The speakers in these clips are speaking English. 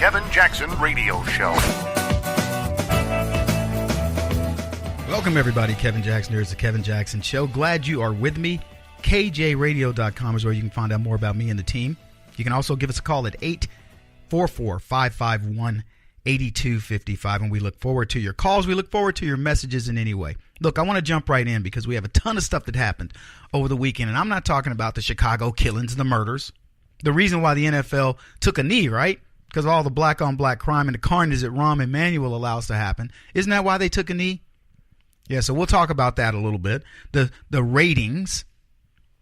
Kevin Jackson Radio Show. Welcome, everybody. Kevin Jackson here. It's the Kevin Jackson Show. Glad you are with me. KJRadio.com is where you can find out more about me and the team. You can also give us a call at 844-551-8255, and we look forward to your calls. We look forward to your messages in any way. Look, I want to jump right in because we have a ton of stuff that happened over the weekend, and I'm not talking about the Chicago killings, the murders, the reason why the NFL took a knee, right? Because of all the black-on-black crime and the carnage that Rahm Emanuel allows to happen. Isn't that why they took a knee? Yeah, so we'll talk about that a little bit. The ratings,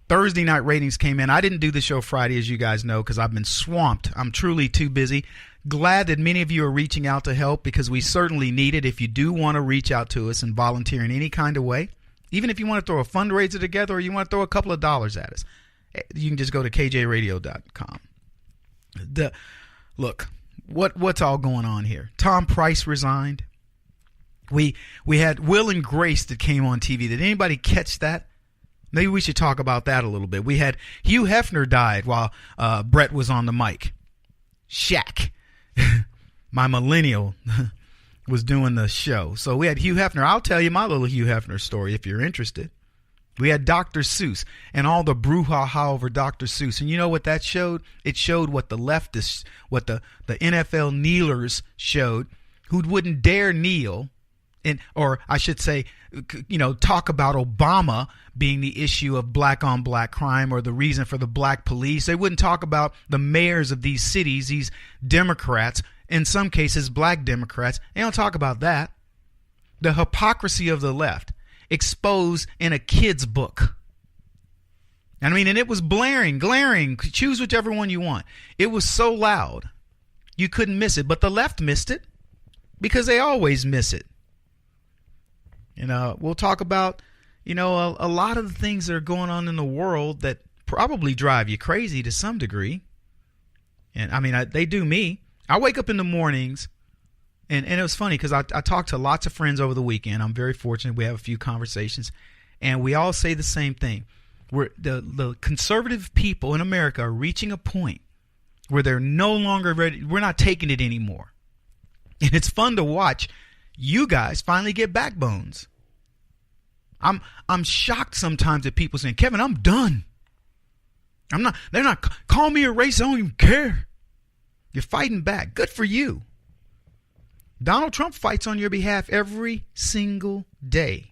Thursday night ratings came in. I didn't do the show Friday, as you guys know, because I've been swamped. I'm truly too busy. Glad that many of you are reaching out to help because we certainly need it. If you do want to reach out to us and volunteer in any kind of way, even if you want to throw a fundraiser together or you want to throw a couple of dollars at us, you can just go to KJRadio.com. Look, what's all going on here? Tom Price resigned. We had Will and Grace that came on TV. Did anybody catch that? Maybe we should talk about that a little bit. We had Hugh Hefner died while Brett was on the mic. Shaq, my millennial, was doing the show. So we had Hugh Hefner. I'll tell you my little Hugh Hefner story if you're interested. We had Dr. Seuss and all the brouhaha over Dr. Seuss. And you know what that showed? It showed what the leftists, what the NFL kneelers showed, who wouldn't dare kneel. Or I should say, talk about Obama being the issue of black-on-black crime or the reason for the black police. They wouldn't talk about the mayors of these cities, these Democrats, in some cases black Democrats. They don't talk about that. The hypocrisy of the left exposed in a kid's book. I mean, and it was glaring. Choose whichever one you want. It was so loud, you couldn't miss it. But the left missed it because they always miss it. We'll talk about, a lot of the things that are going on in the world that probably drive you crazy to some degree. And I mean, they do me. I wake up in the mornings and it was funny because I talked to lots of friends over the weekend. I'm very fortunate. We have a few conversations and we all say the same thing. The conservative people in America are reaching a point where they're no longer ready. We're not taking it anymore. And it's fun to watch you guys finally get backbones. I'm shocked sometimes at people saying, Kevin, I'm done. They're not, call me a racist, I don't even care. You're fighting back. Good for you. Donald Trump fights on your behalf every single day.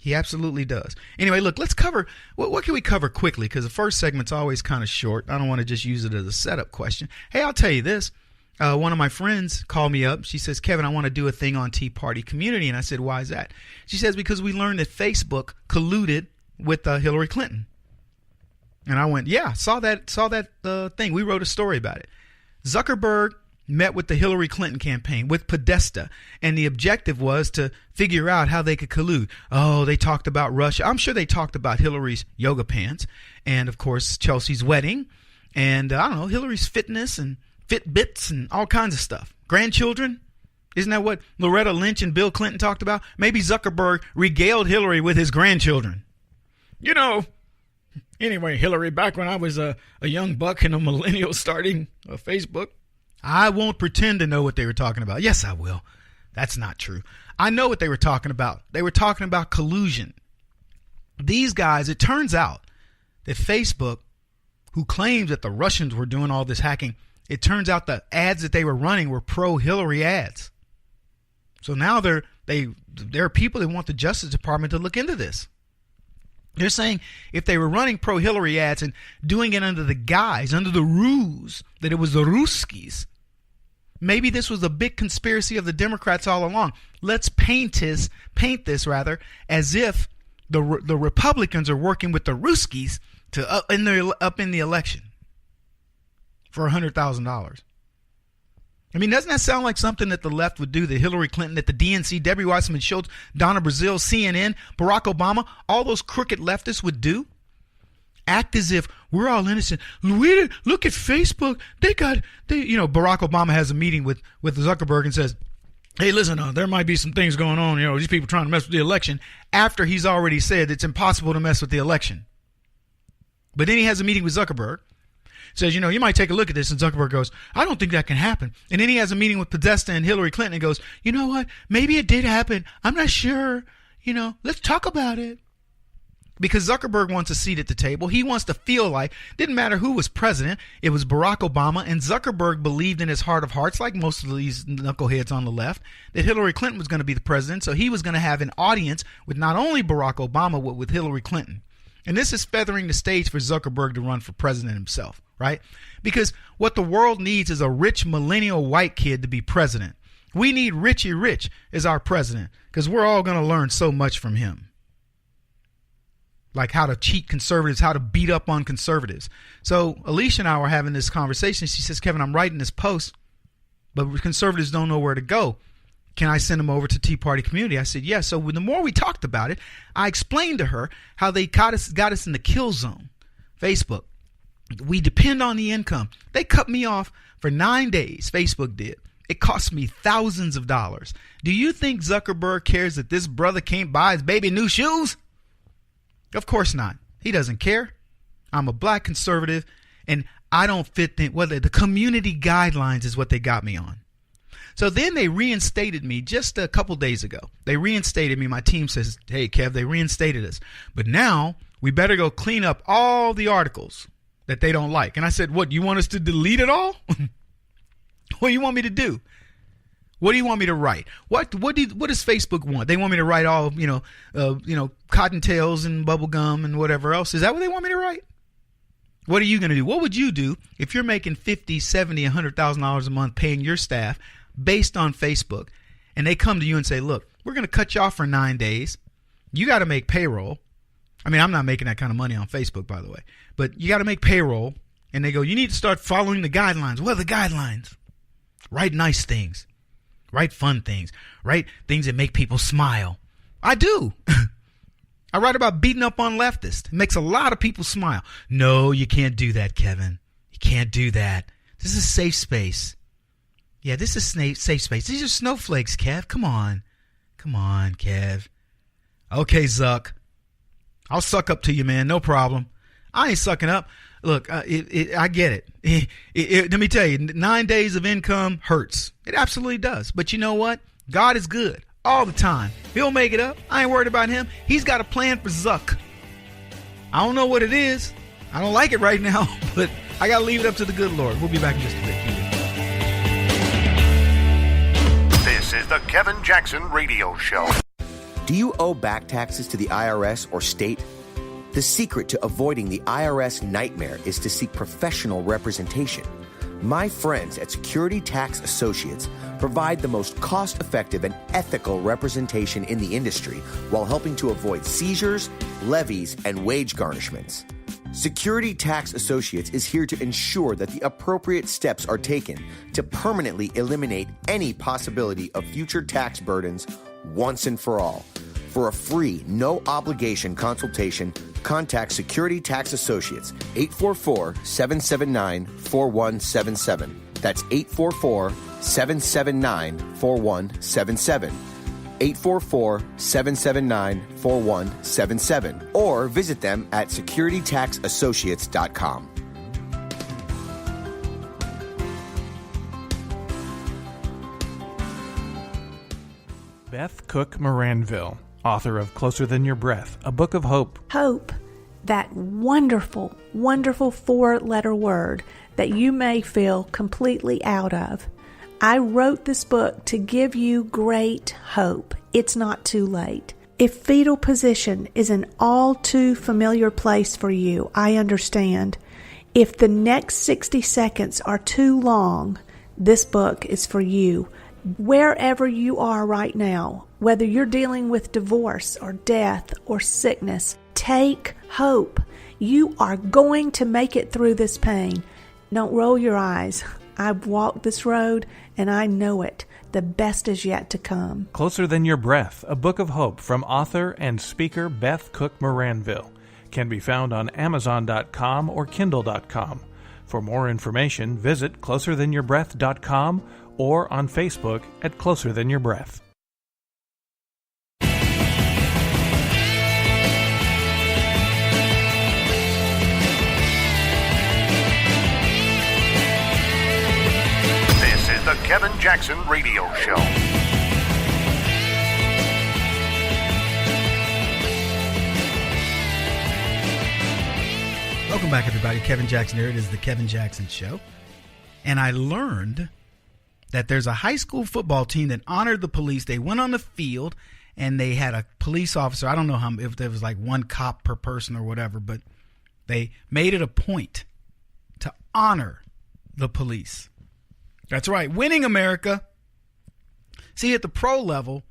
He absolutely does. Anyway, look, let's cover, what can we cover quickly? Because the first segment's always kind of short. I don't want to just use it as a setup question. Hey, I'll tell you this. One of my friends called me up. She says, Kevin, I want to do a thing on Tea Party community. And I said, why is that? She says, because we learned that Facebook colluded with Hillary Clinton. And I went, yeah, saw that thing. We wrote a story about it. Zuckerberg met with the Hillary Clinton campaign, with Podesta, and the objective was to figure out how they could collude. Oh, they talked about Russia. I'm sure they talked about Hillary's yoga pants and, of course, Chelsea's wedding and, Hillary's fitness and Fitbits and all kinds of stuff. Grandchildren? Isn't that what Loretta Lynch and Bill Clinton talked about? Maybe Zuckerberg regaled Hillary with his grandchildren. Anyway, Hillary, back when I was a young buck and a millennial starting Facebook, I won't pretend to know what they were talking about. Yes, I will. That's not true. I know what they were talking about. They were talking about collusion. These guys, it turns out that Facebook, who claims that the Russians were doing all this hacking, it turns out the ads that they were running were pro-Hillary ads. So now there are people that want the Justice Department to look into this. They're saying if they were running pro-Hillary ads and doing it under the ruse that it was the Ruskies, maybe this was a big conspiracy of the Democrats all along. Let's paint this as if the Republicans are working with the Ruskies to up in the election for $100,000. I mean, doesn't that sound like something that the left would do, that Hillary Clinton, that the DNC, Debbie Wasserman Schultz, Donna Brazile, CNN, Barack Obama, all those crooked leftists would do? Act as if we're all innocent. Look at Facebook. Barack Obama has a meeting with Zuckerberg and says, hey, listen, there might be some things going on, these people trying to mess with the election, after he's already said it's impossible to mess with the election. But then he has a meeting with Zuckerberg, says, you might take a look at this. And Zuckerberg goes, I don't think that can happen. And then he has a meeting with Podesta and Hillary Clinton and goes, you know what? Maybe it did happen. I'm not sure. Let's talk about it. Because Zuckerberg wants a seat at the table. He wants to feel like, didn't matter who was president, it was Barack Obama, and Zuckerberg believed in his heart of hearts, like most of these knuckleheads on the left, that Hillary Clinton was going to be the president, so he was going to have an audience with not only Barack Obama, but with Hillary Clinton. And this is feathering the stage for Zuckerberg to run for president himself, right? Because what the world needs is a rich millennial white kid to be president. We need Richie Rich as our president, because we're all going to learn so much from him. Like how to cheat conservatives, how to beat up on conservatives. So Alicia and I were having this conversation. She says, Kevin, I'm writing this post, but conservatives don't know where to go. Can I send them over to Tea Party Community? I said, yes. So the more we talked about it, I explained to her how they got us in the kill zone. Facebook. We depend on the income. They cut me off for 9 days. Facebook did. It cost me thousands of dollars. Do you think Zuckerberg cares that this brother can't buy his baby new shoes? Of course not. He doesn't care. I'm a black conservative, and I don't fit the community guidelines is what they got me on. So then they reinstated me just a couple days ago. They reinstated me. My team says, hey, Kev, they reinstated us. But now we better go clean up all the articles that they don't like. And I said, what, you want us to delete it all? What do you want me to do? What do you want me to write? What does Facebook want? They want me to write all, cottontails and bubble gum and whatever else. Is that what they want me to write? What are you going to do? What would you do if you're making $50, $70, $100,000 a month paying your staff based on Facebook, and they come to you and say, look, we're going to cut you off for 9 days. You got to make payroll. I mean, I'm not making that kind of money on Facebook, by the way, but you got to make payroll. And they go, you need to start following the guidelines. What are the guidelines? Write nice things. Write fun things. Write things that make people smile. I do. I write about beating up on leftists. It makes a lot of people smile. No, you can't do that, Kevin. You can't do that. This is a safe space. Yeah, this is safe space. These are snowflakes, Kev. Come on. Come on, Kev. Okay, Zuck. I'll suck up to you, man. No problem. I ain't sucking up. Look, I get it. Let me tell you, 9 days of income hurts. It absolutely does. But you know what? God is good all the time. He'll make it up. I ain't worried about him. He's got a plan for Zuck. I don't know what it is. I don't like it right now, but I got to leave it up to the good Lord. We'll be back in just a bit. This is the Kevin Jackson Radio Show. Do you owe back taxes to the IRS or state? The secret to avoiding the IRS nightmare is to seek professional representation. My friends at Security Tax Associates provide the most cost-effective and ethical representation in the industry while helping to avoid seizures, levies, and wage garnishments. Security Tax Associates is here to ensure that the appropriate steps are taken to permanently eliminate any possibility of future tax burdens once and for all. For a free, no-obligation consultation, contact Security Tax Associates, 844-779-4177. That's 844-779-4177. 844-779-4177. Or visit them at securitytaxassociates.com. Beth Cook Moranville, author of Closer Than Your Breath, a book of hope. Hope, that wonderful, wonderful 4-letter word that you may feel completely out of. I wrote this book to give you great hope. It's not too late. If fetal position is an all too familiar place for you, I understand. If the next 60 seconds are too long, this book is for you. Wherever you are right now, whether you're dealing with divorce or death or sickness, take hope. You are going to make it through this pain. Don't roll your eyes. I've walked this road and I know it. The best is yet to come. Closer Than Your Breath, a book of hope from author and speaker Beth Cook Moranville, can be found on Amazon.com or Kindle.com. For more information, visit closerthanyourBreath.com or on Facebook at Closer Than Your Breath. Jackson Radio Show. Welcome back, everybody. Kevin Jackson here. It is the Kevin Jackson Show. And I learned that there's a high school football team that honored the police. They went on the field and they had a police officer. I don't know if there was like one cop per person or whatever, but they made it a point to honor the police. That's right. Winning America. See, at the pro level,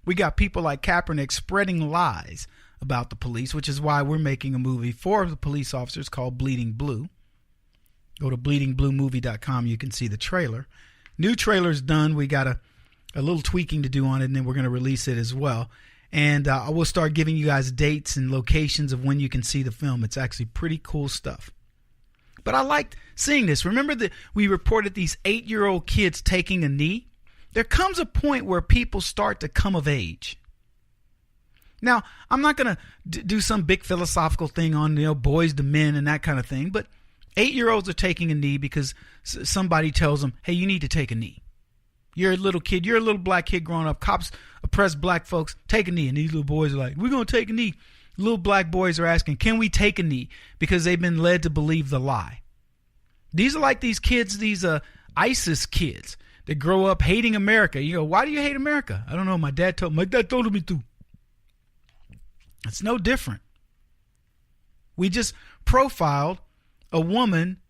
we got people like Kaepernick spreading lies about the police, which is why we're making a movie for the police officers called Bleeding Blue. Go to bleedingbluemovie.com. You can see the trailer. New trailer's done. We got a little tweaking to do on it, and then we're going to release it as well. And I will start giving you guys dates and locations of when you can see the film. It's actually pretty cool stuff. But I liked seeing this. Remember that we reported these 8-year-old kids taking a knee? There comes a point where people start to come of age. Now, I'm not going to do some big philosophical thing on, boys to men and that kind of thing, but 8-year-olds are taking a knee because somebody tells them, hey, you need to take a knee. You're a little kid. You're a little black kid growing up. Cops oppress black folks. Take a knee. And these little boys are like, we're going to take a knee. Little black boys are asking, can we take a knee? Because they've been led to believe the lie. These are like these kids, these ISIS kids that grow up hating America. You go, why do you hate America? I don't know. My dad told me to. It's no different. We just profiled a woman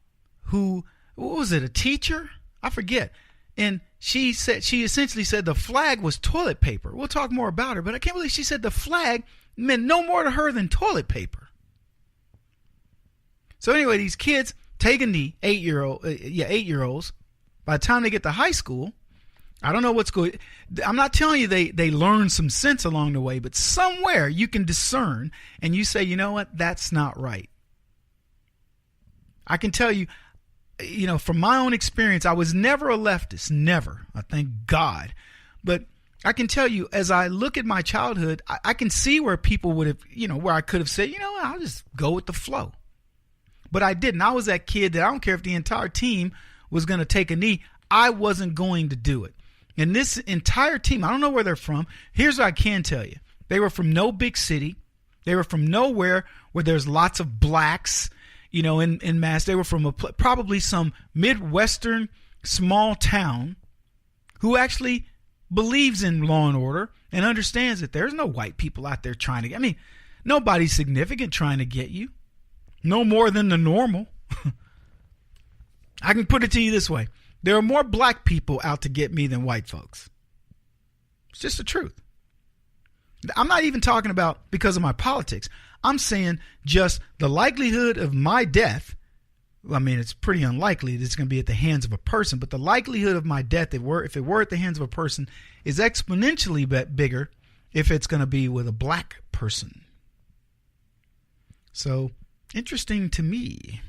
who, what was it, a teacher? I forget. And she essentially said the flag was toilet paper. We'll talk more about her, but I can't believe she said the flag meant no more to her than toilet paper. So anyway, these kids take a knee, 8-year-olds. By the time they get to high school, I don't know what's going. I'm not telling you they learn some sense along the way, but somewhere you can discern and you say, you know what, that's not right. I can tell you, from my own experience, I was never a leftist, never. I thank God. But I can tell you, as I look at my childhood, I can see where people would have, where I could have said, I'll just go with the flow. But I didn't. I was that kid that I don't care if the entire team was going to take a knee. I wasn't going to do it. And this entire team, I don't know where they're from. Here's what I can tell you. They were from no big city. They were from nowhere where there's lots of blacks, in mass. They were from probably some Midwestern small town who actually believes in law and order and understands that there's no white people out there trying to nobody's significant trying to get you. No more than the normal. I can put it to you this way. There are more black people out to get me than white folks. It's just the truth. I'm not even talking about because of my politics. I'm saying just the likelihood of my death. It's pretty unlikely that it's going to be at the hands of a person, but the likelihood of my death, if it were at the hands of a person, is exponentially bigger if it's going to be with a black person. So, interesting to me.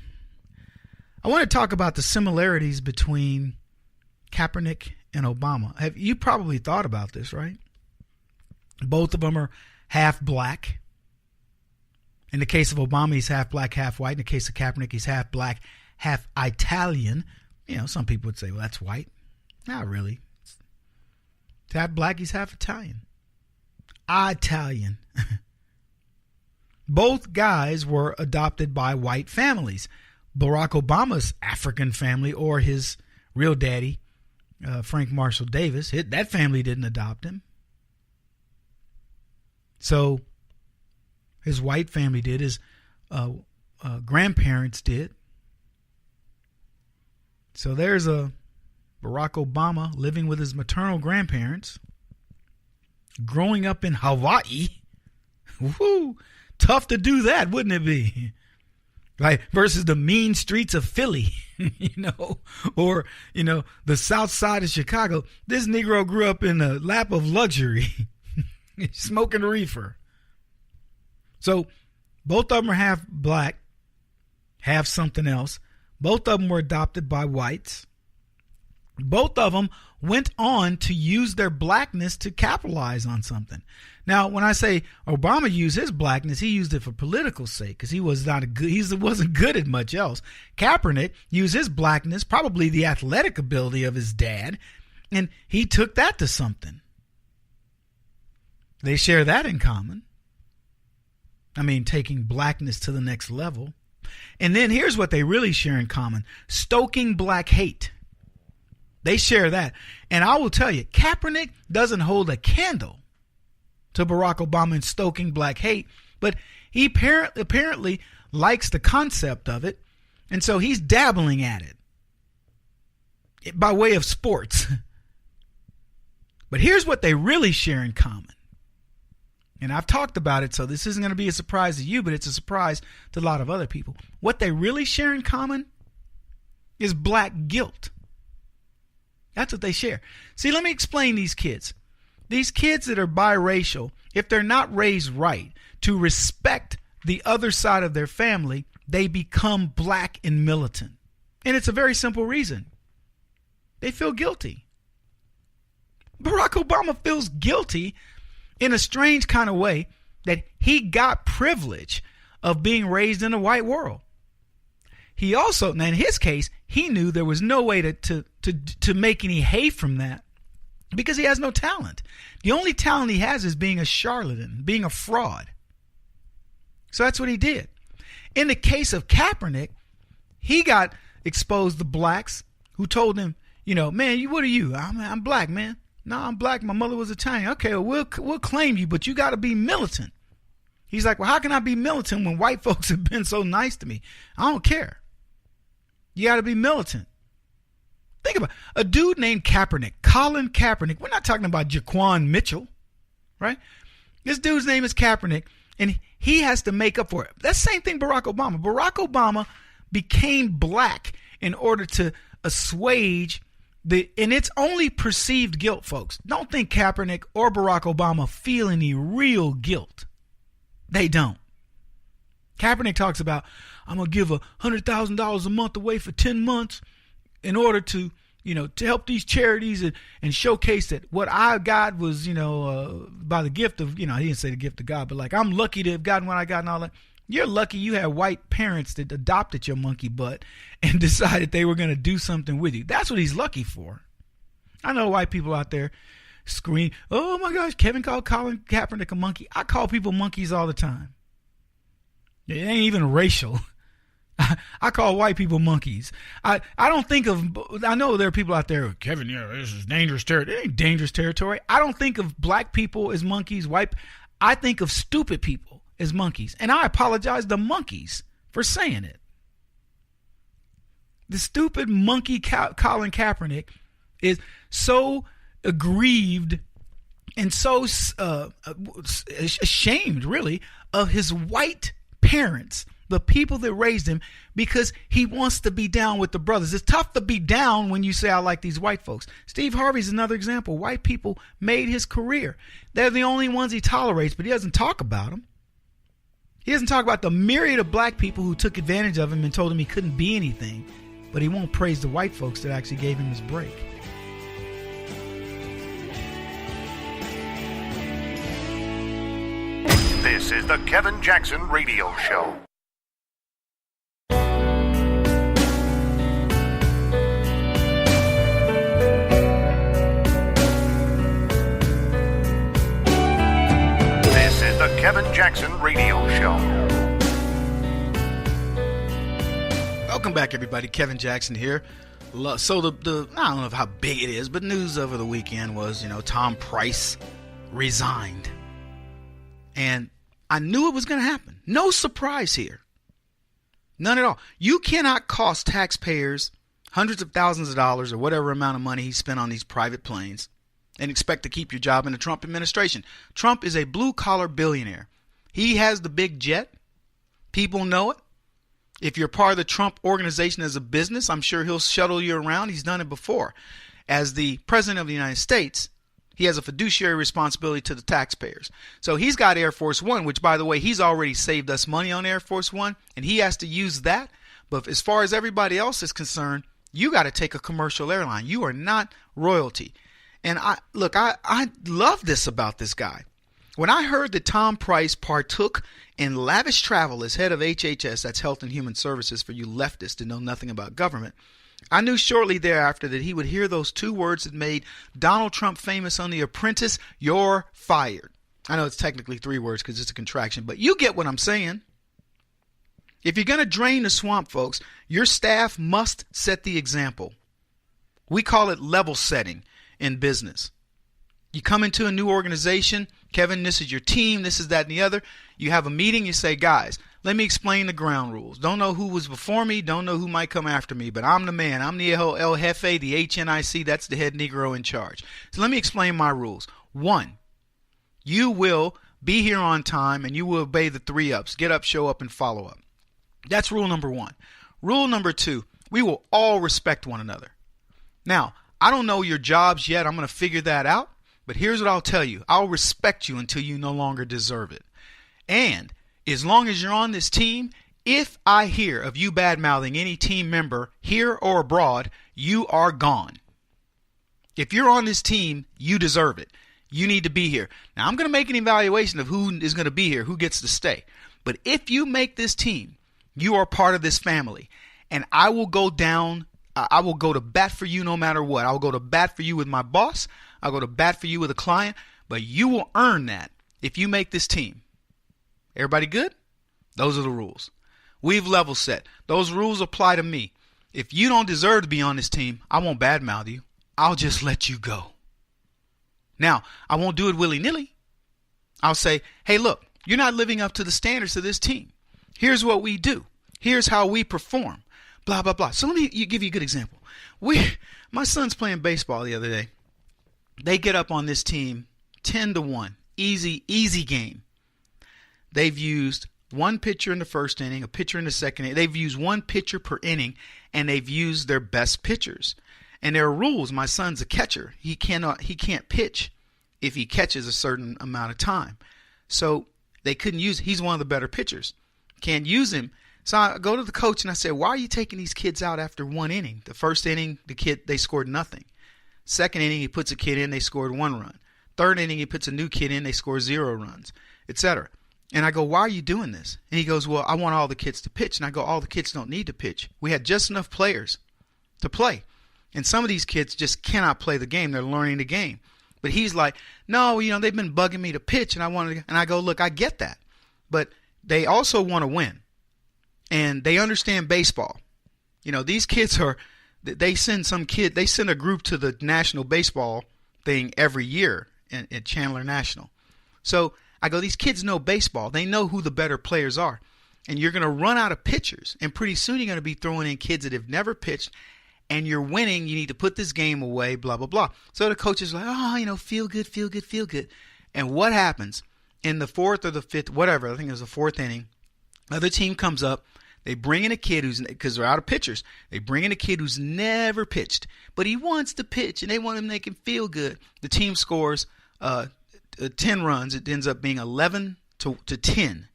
I want to talk about the similarities between Kaepernick and Obama. You probably thought about this, right? Both of them are half black. In the case of Obama, he's half black, half white. In the case of Kaepernick, he's half black, half Italian. Some people would say, well, that's white. Not really. He's half black, he's half Italian. Italian. Both guys were adopted by white families. Barack Obama's African family, or his real daddy, Frank Marshall Davis, that family didn't adopt him. So his white family did, his grandparents did. So there's a Barack Obama living with his maternal grandparents, growing up in Hawaii. Woo! Tough to do that, wouldn't it be? Like versus the mean streets of Philly, or, the south side of Chicago. This Negro grew up in a lap of luxury, smoking reefer. So both of them are half black, half something else. Both of them were adopted by whites. Both of them went on to use their blackness to capitalize on something. Now, when I say Obama used his blackness, he used it for political sake because he wasn't good at much else. Kaepernick used his blackness, probably the athletic ability of his dad, And he took that to something. They share that in common. I mean, taking blackness to the next level. And then here's what they really share in common: stoking black hate. They share that. And I will tell you, Kaepernick doesn't hold a candle to Barack Obama in stoking black hate, but he apparently likes the concept of it, and so he's dabbling at it by way of sports. But here's what they really share in common. And I've talked about it, so this isn't going to be a surprise to you, but it's a surprise to a lot of other people. What they really share in common is black guilt. That's what they share. See, let me explain these kids. These kids that are biracial, if they're not raised right to respect the other side of their family, they become black and militant. And it's a very simple reason. They feel guilty. Barack Obama feels guilty in a strange kind of way that he got privilege of being raised in a white world. He also, now in his case, he knew there was no way to make any hay from that because he has no talent. The only talent he has is being a charlatan, being a fraud. So that's what he did. In the case of Kaepernick, he got exposed to blacks who told him, man, what are you? I'm black, man. No, I'm black. My mother was Italian. Okay, well, we'll claim you, but you got to be militant. He's like, well, how can I be militant when white folks have been so nice to me? I don't care. You got to be militant. Think about it. A dude named Kaepernick, Colin Kaepernick. We're not talking about Jaquan Mitchell, right? This dude's name is Kaepernick, and he has to make up for it. That's the same thing Barack Obama. Barack Obama became black in order to assuage and it's only perceived guilt, folks. Don't think Kaepernick or Barack Obama feel any real guilt. They don't. Kaepernick talks about, I'm going to give $100,000 a month away for 10 months in order to help these charities and showcase that what I got was, by the gift of, he didn't say the gift of God, but like, I'm lucky to have gotten what I got and all that. You're lucky you had white parents that adopted your monkey butt and decided they were going to do something with you. That's what he's lucky for. I know white people out there scream, oh my gosh, Kevin called Colin Kaepernick a monkey. I call people monkeys all the time. It ain't even racial. I call white people monkeys. I know there are people out there, Kevin, this is dangerous territory. It ain't dangerous territory. I don't think of black people as monkeys, I think of stupid people as monkeys. And I apologize to monkeys for saying it. The stupid monkey Colin Kaepernick is so aggrieved and so ashamed, really, of his white parents, the people that raised him, because he wants to be down with the brothers. It's tough to be down when you say, I like these white folks. Steve Harvey's another example. White people made his career. They're the only ones he tolerates, but he doesn't talk about them. He doesn't talk about the myriad of black people who took advantage of him and told him he couldn't be anything, but he won't praise the white folks that actually gave him his break. This is the Kevin Jackson Radio Show. This is the Kevin Jackson Radio Show. Welcome back, everybody. Kevin Jackson here. So the I don't know how big it is, but news over the weekend was, Tom Price resigned. And I knew it was going to happen. No surprise here. None at all. You cannot cost taxpayers hundreds of thousands of dollars or whatever amount of money he spent on these private planes and expect to keep your job in the Trump administration. Trump is a blue-collar billionaire. He has the big jet. People know it. If you're part of the Trump organization as a business, I'm sure he'll shuttle you around. He's done it before. As the president of the United States, he has a fiduciary responsibility to the taxpayers. So he's got Air Force One, which, by the way, he's already saved us money on Air Force One, and he has to use that. But as far as everybody else is concerned, you got to take a commercial airline. You are not royalty. And I love this about this guy. When I heard that Tom Price partook in lavish travel as head of HHS, that's Health and Human Services for you leftists that know nothing about government, I knew shortly thereafter that he would hear those two words that made Donald Trump famous on The Apprentice: "You're fired." I know it's technically three words because it's a contraction, but you get what I'm saying. If you're going to drain the swamp, folks, your staff must set the example. We call it level setting in business. You come into a new organization, Kevin, this is your team, this is that and the other. You have a meeting, you say, guys, let me explain the ground rules. Don't know who was before me, don't know who might come after me, but I'm the man. I'm the El Jefe, the HNIC, that's the head Negro in charge. So let me explain my rules. 1, you will be here on time and you will obey the 3 ups. Get up, show up, and follow up. That's rule number 1. Rule number 2, we will all respect one another. Now, I don't know your jobs yet. I'm going to figure that out. But here's what I'll tell you. I'll respect you until you no longer deserve it. And as long as you're on this team, if I hear of you bad-mouthing any team member here or abroad, you are gone. If you're on this team, you deserve it. You need to be here. Now, I'm going to make an evaluation of who is going to be here, who gets to stay. But if you make this team, you are part of this family. And I will go down. I will go to bat for you no matter what. I will go to bat for you with my boss. I'll go to bat for you with a client. But you will earn that if you make this team. Everybody good? Those are the rules. We've level set. Those rules apply to me. If you don't deserve to be on this team, I won't badmouth you. I'll just let you go. Now, I won't do it willy-nilly. I'll say, hey, look, you're not living up to the standards of this team. Here's what we do. Here's how we perform. Blah, blah, blah. So let me give you a good example. My son's playing baseball the other day. They get up on this team 10-1. Easy game. They've used one pitcher in the first inning, a pitcher in the second inning. They've used one pitcher per inning, and they've used their best pitchers. And there are rules. My son's a catcher. He can't pitch if he catches a certain amount of time. So they couldn't use. He's one of the better pitchers. Can't use him. So I go to the coach and I say, why are you taking these kids out after one inning? The first inning, they scored nothing. Second inning, he puts a kid in, they scored 1 run. Third inning, he puts a new kid in, they score 0 runs, etc. And I go, why are you doing this? And he goes, well, I want all the kids to pitch. And I go, all the kids don't need to pitch. We had just enough players to play. And some of these kids just cannot play the game. They're learning the game. But he's like, no, they've been bugging me to pitch, and I go, look, I get that. But they also want to win. And they understand baseball. These kids they send a group to the national baseball thing every year at Chandler National. So I go, these kids know baseball. They know who the better players are. And you're going to run out of pitchers. And pretty soon you're going to be throwing in kids that have never pitched. And you're winning. You need to put this game away, blah, blah, blah. So the coach is like, feel good. And what happens in the 4th or the 5th, whatever, I think it was the 4th inning, other team comes up. They bring in a kid because they're out of pitchers. They bring in a kid who's never pitched, but he wants to pitch, and they want him to make him feel good. The team scores 10 runs. It ends up being 11 to 10.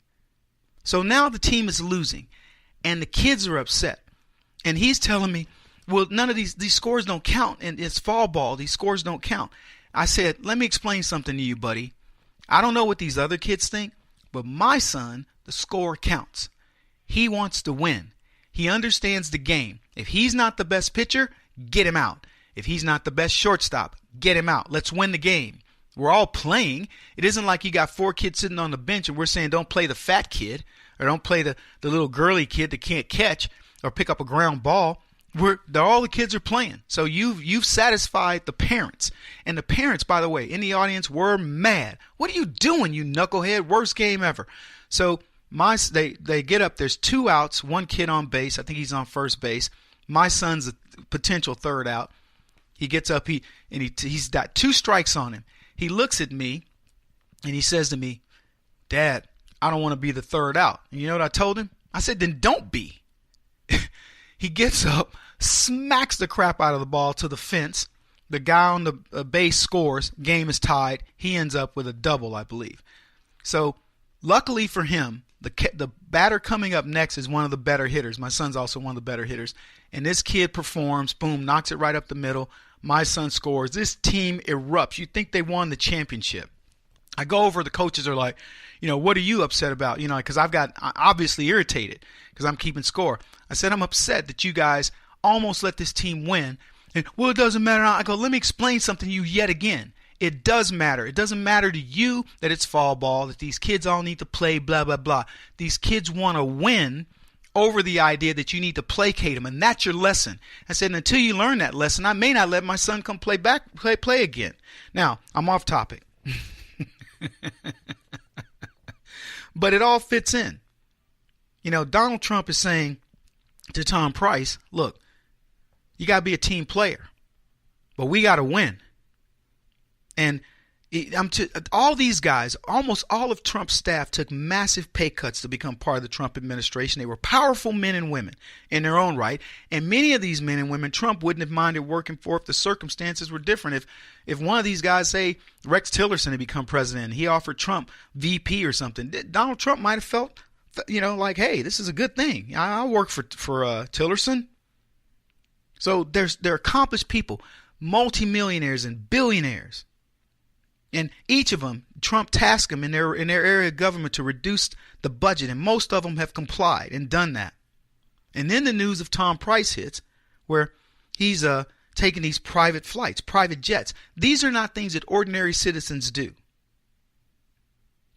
So now the team is losing, and the kids are upset. And he's telling me, well, none of these scores don't count, and it's fall ball. These scores don't count. I said, let me explain something to you, buddy. I don't know what these other kids think, but my son, the score counts. He wants to win. He understands the game. If he's not the best pitcher, get him out. If he's not the best shortstop, get him out. Let's win the game. We're all playing. It isn't like you got 4 kids sitting on the bench and we're saying don't play the fat kid or don't play the little girly kid that can't catch or pick up a ground ball. All the kids are playing. So you've satisfied the parents. And the parents, by the way, in the audience were mad. What are you doing, you knucklehead? Worst game ever. So they get up. There's 2 outs, 1 kid on base. I think he's on first base. My son's a potential 3rd out. He gets up. He's got 2 strikes on him. He looks at me and he says to me, Dad, I don't want to be the 3rd out. And you know what I told him? I said, then don't be. He gets up, smacks the crap out of the ball to the fence. The guy on the base scores. Game is tied. He ends up with a double, I believe. So luckily for him, the batter coming up next is one of the better hitters. My son's also one of the better hitters. And this kid performs, boom, knocks it right up the middle. My son scores. This team erupts. You think they won the championship. I go over, the coaches are like, what are you upset about? Because I'm obviously irritated because I'm keeping score. I said, I'm upset that you guys almost let this team win. And, well, it doesn't matter. I go, let me explain something to you yet again. It does matter. It doesn't matter to you that it's fall ball, that these kids all need to play, blah, blah, blah. These kids want to win over the idea that you need to placate them, and that's your lesson. I said, until you learn that lesson, I may not let my son come play again. Now, I'm off topic. But it all fits in. You know, Donald Trump is saying to Tom Price, look, you got to be a team player, but we got to win. And all these guys, almost all of Trump's staff took massive pay cuts to become part of the Trump administration. They were powerful men and women in their own right. And many of these men and women Trump wouldn't have minded working for if the circumstances were different. If one of these guys, say Rex Tillerson, had become president and he offered Trump VP or something, Donald Trump might have felt, like, hey, this is a good thing. I'll work for Tillerson. So they're accomplished people, multimillionaires and billionaires. And each of them, Trump tasked them in their area of government to reduce the budget, and most of them have complied and done that. And then the news of Tom Price hits, where he's taking these private flights, private jets. These are not things that ordinary citizens do.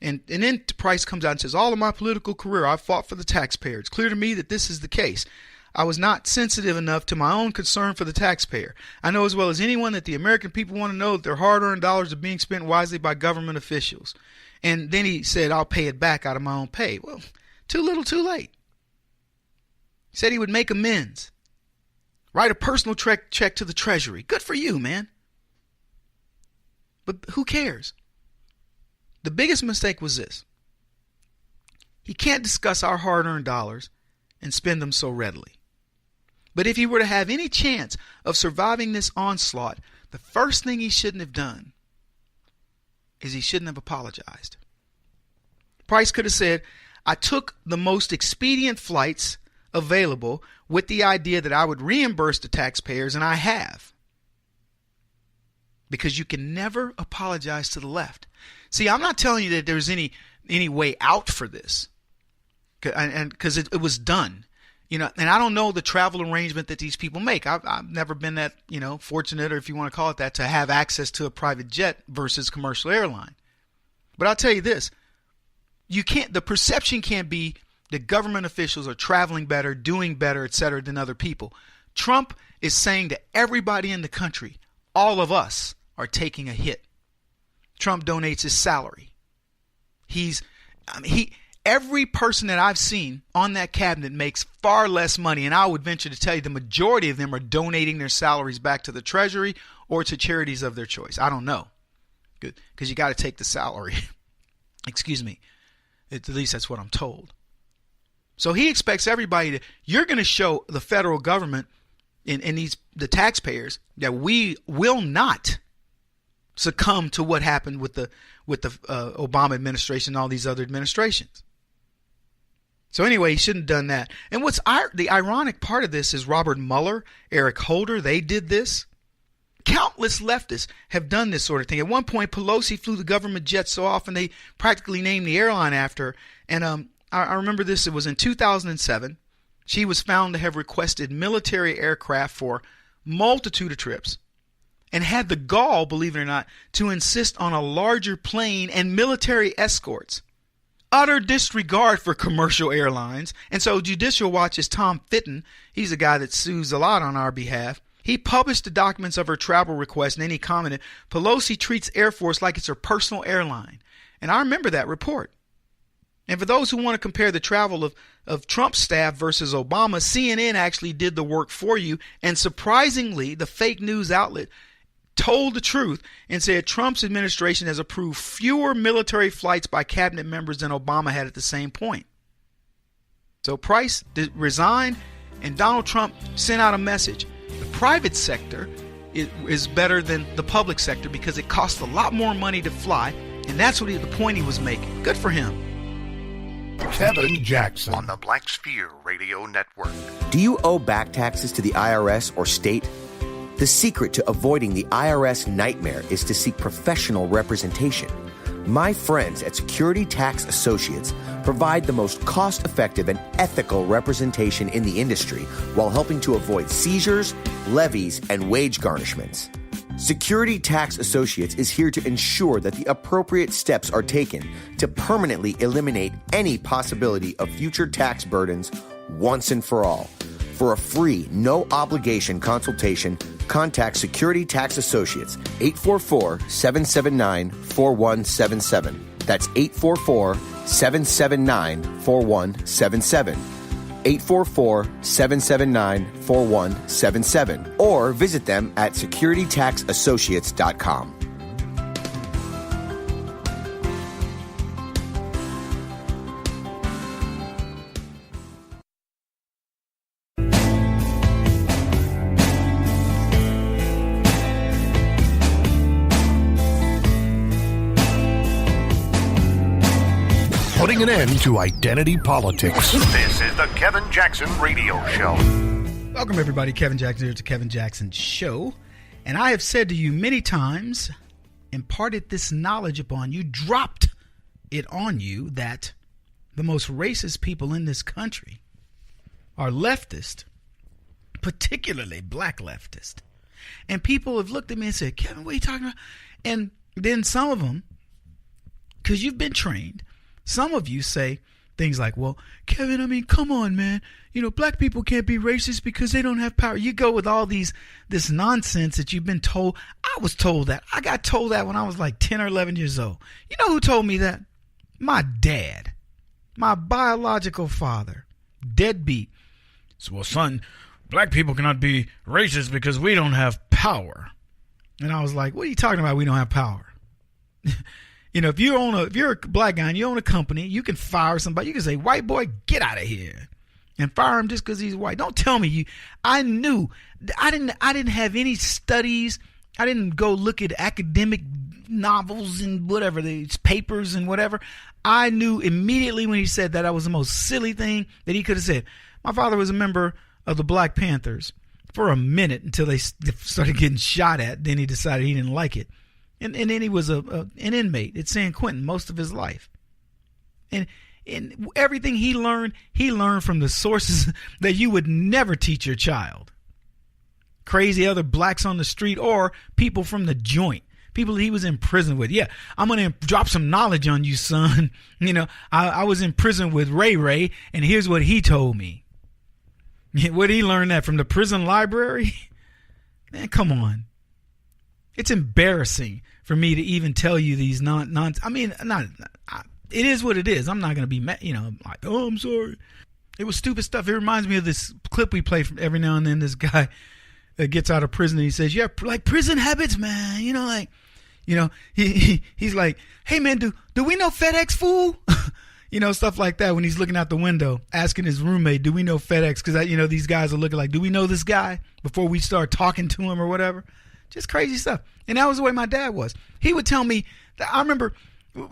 And then Price comes out and says, all of my political career, I've fought for the taxpayer. It's clear to me that this is the case. I was not sensitive enough to my own concern for the taxpayer. I know as well as anyone that the American people want to know that their hard-earned dollars are being spent wisely by government officials. And then he said, I'll pay it back out of my own pay. Well, too little, too late. He said he would make amends. Write a personal check to the Treasury. Good for you, man. But who cares? The biggest mistake was this. He can't discuss our hard-earned dollars and spend them so readily. But if he were to have any chance of surviving this onslaught, the first thing he shouldn't have done is he shouldn't have apologized. Price could have said, I took the most expedient flights available with the idea that I would reimburse the taxpayers, and I have. Because you can never apologize to the left. See, I'm not telling you that there's any way out for this, and because it was done. And I don't know the travel arrangement that these people make. I've never been that, fortunate, or if you want to call it that, to have access to a private jet versus commercial airline. But I'll tell you this, the perception can't be that government officials are traveling better, doing better, et cetera, than other people. Trump is saying to everybody in the country, all of us are taking a hit. Trump donates his salary. Every person that I've seen on that cabinet makes far less money, and I would venture to tell you the majority of them are donating their salaries back to the Treasury or to charities of their choice. I don't know. Good, because you got to take the salary. Excuse me. At least that's what I'm told. So he expects everybody you're going to show the federal government and the taxpayers that we will not succumb to what happened with the Obama administration and all these other administrations. So anyway, he shouldn't have done that. And the ironic part of this is Robert Mueller, Eric Holder, they did this. Countless leftists have done this sort of thing. At one point, Pelosi flew the government jet so often they practically named the airline after her. And I remember this. It was in 2007. She was found to have requested military aircraft for multitude of trips and had the gall, believe it or not, to insist on a larger plane and military escorts. Utter disregard for commercial airlines. And so Judicial Watch's Tom Fitton, he's a guy that sues a lot on our behalf. He published the documents of her travel request, and then he commented, Pelosi treats Air Force like it's her personal airline. And I remember that report. And for those who want to compare the travel of Trump's staff versus Obama, CNN actually did the work for you. And surprisingly, the fake news outlet told the truth and said Trump's administration has approved fewer military flights by cabinet members than Obama had at the same point. So Price resigned, and Donald Trump sent out a message. The private sector is better than the public sector because it costs a lot more money to fly, and that's the point he was making. Good for him. Kevin Jackson on the Black Sphere Radio Network. Do you owe back taxes to the IRS or state? The secret to avoiding the IRS nightmare is to seek professional representation. My friends at Security Tax Associates provide the most cost-effective and ethical representation in the industry while helping to avoid seizures, levies, and wage garnishments. Security Tax Associates is here to ensure that the appropriate steps are taken to permanently eliminate any possibility of future tax burdens once and for all. For a free, no-obligation consultation, contact Security Tax Associates, 844-779-4177. That's 844-779-4177. 844-779-4177. Or visit them at securitytaxassociates.com. Putting an end to identity politics. This is the Kevin Jackson Radio Show. Welcome, everybody. Kevin Jackson here to Kevin Jackson Show. And I have said to you many times, imparted this knowledge upon you, dropped it on you, that the most racist people in this country are leftist, particularly black leftist. And people have looked at me and said, Kevin, what are you talking about? And then some of them, because you've been trained, some of you say things like, well, Kevin, I mean, come on, man. You know, black people can't be racist because they don't have power. You go with all this nonsense that you've been told. I was told that. I got told that when I was like 10 or 11 years old. You know who told me that? My dad, my biological father, deadbeat. So, well, son, black people cannot be racist because we don't have power. And I was like, what are you talking about? We don't have power. You know, if you're a black guy and you own a company, you can fire somebody. You can say, white boy, get out of here, and fire him just because he's white. Don't tell me you. I knew. I didn't have any studies. I didn't go look at academic novels and whatever, these papers and whatever. I knew immediately when he said that was the most silly thing that he could have said. My father was a member of the Black Panthers for a minute until they started getting shot at. Then he decided he didn't like it. And then he was an inmate at San Quentin most of his life. And everything he learned from the sources that you would never teach your child. Crazy other blacks on the street or people from the joint. People he was in prison with. Yeah, I'm going to drop some knowledge on you, son. You know, I was in prison with Ray, and here's what he told me. Where did he learn that? From the prison library? Man, come on. It's embarrassing for me to even tell you these it is what it is. I'm not going to be mad, like, oh, I'm sorry. It was stupid stuff. It reminds me of this clip we play from every now and then. This guy gets out of prison and he says, yeah, like prison habits, man. He's like, hey, man, do we know FedEx, fool? Stuff like that when he's looking out the window, asking his roommate, do we know FedEx? Because, these guys are looking like, do we know this guy before we start talking to him or whatever? Just crazy stuff. And that was the way my dad was. He would tell me that I remember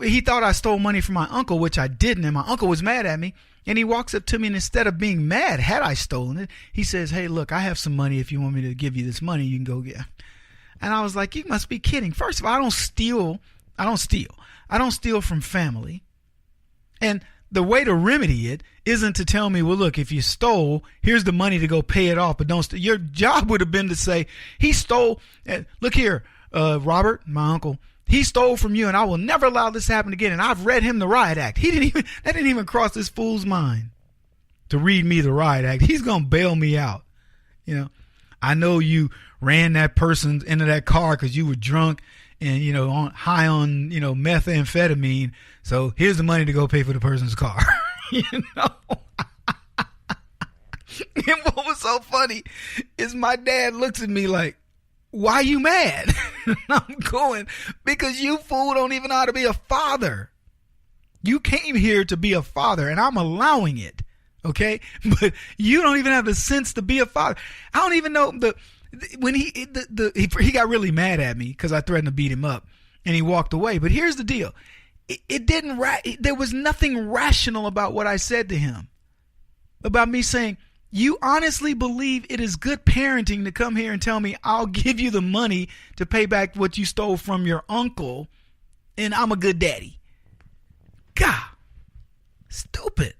he thought I stole money from my uncle, which I didn't. And my uncle was mad at me. And he walks up to me and instead of being mad, had I stolen it, he says, hey, look, I have some money. If you want me to give you this money, you can go get it. And I was like, you must be kidding. First of all, I don't steal. I don't steal from family. And the way to remedy it isn't to tell me, well, look, if you stole, here's the money to go pay it off, but don't steal. Your job would have been to say, he stole. Look here, Robert, my uncle, he stole from you, and I will never allow this to happen again. And I've read him the Riot Act. That didn't even cross this fool's mind to read me the Riot Act. He's going to bail me out. I know you ran that person into that car because you were drunk and, high on, methamphetamine. So here's the money to go pay for the person's car. And what was so funny is my dad looks at me like, why you mad? And I'm going, because you fool don't even know how to be a father. You came here to be a father and I'm allowing it. Okay. But you don't even have the sense to be a father. I don't even know when he got really mad at me because I threatened to beat him up and he walked away. But here's the deal. There was nothing rational about what I said to him, about me saying, you honestly believe it is good parenting to come here and tell me I'll give you the money to pay back what you stole from your uncle and I'm a good daddy. God, stupid.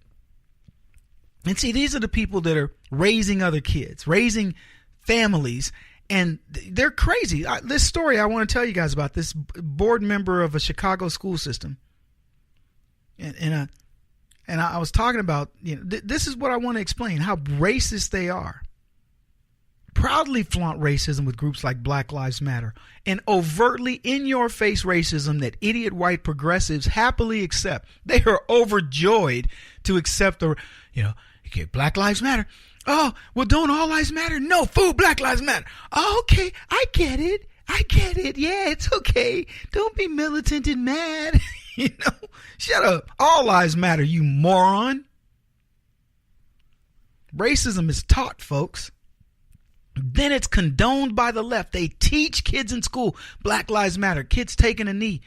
And see, these are the people that are raising other kids, raising families, and they're crazy. This story I want to tell you guys about, this board member of a Chicago school system. And I was talking about, this is what I want to explain, how racist they are. Proudly flaunt racism with groups like Black Lives Matter, and overtly in-your-face racism that idiot white progressives happily accept. They are overjoyed to accept okay, Black Lives Matter. Oh, well, don't all lives matter? No, fool, Black Lives Matter. Oh, okay, I get it. Yeah, it's okay. Don't be militant and mad. Shut up. All lives matter, you moron. Racism is taught, folks. Then it's condoned by the left. They teach kids in school Black Lives Matter. Kids taking a knee.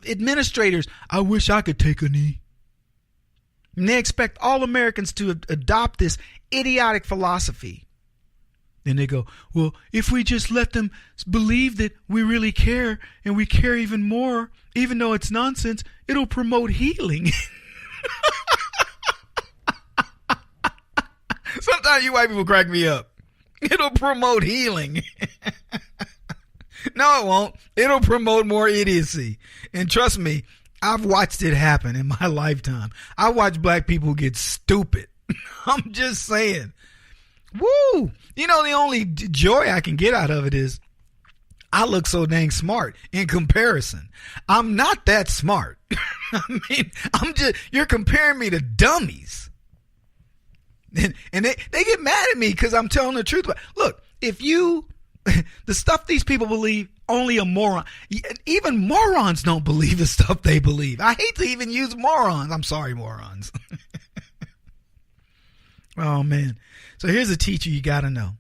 Administrators, I wish I could take a knee. And they expect all Americans to adopt this idiotic philosophy. Then they go, well, if we just let them believe that we really care and we care even more, even though it's nonsense, it'll promote healing. Sometimes you white people crack me up. It'll promote healing. No, it won't. It'll promote more idiocy. And trust me, I've watched it happen in my lifetime. I watch black people get stupid. I'm just saying. Woo! The only joy I can get out of it is I look so dang smart in comparison. I'm not that smart. I mean, you're comparing me to dummies. And they get mad at me because I'm telling the truth. Look, the stuff these people believe, only a moron. Even morons don't believe the stuff they believe. I hate to even use morons. I'm sorry, morons. Oh, man. So here's a teacher you got to know.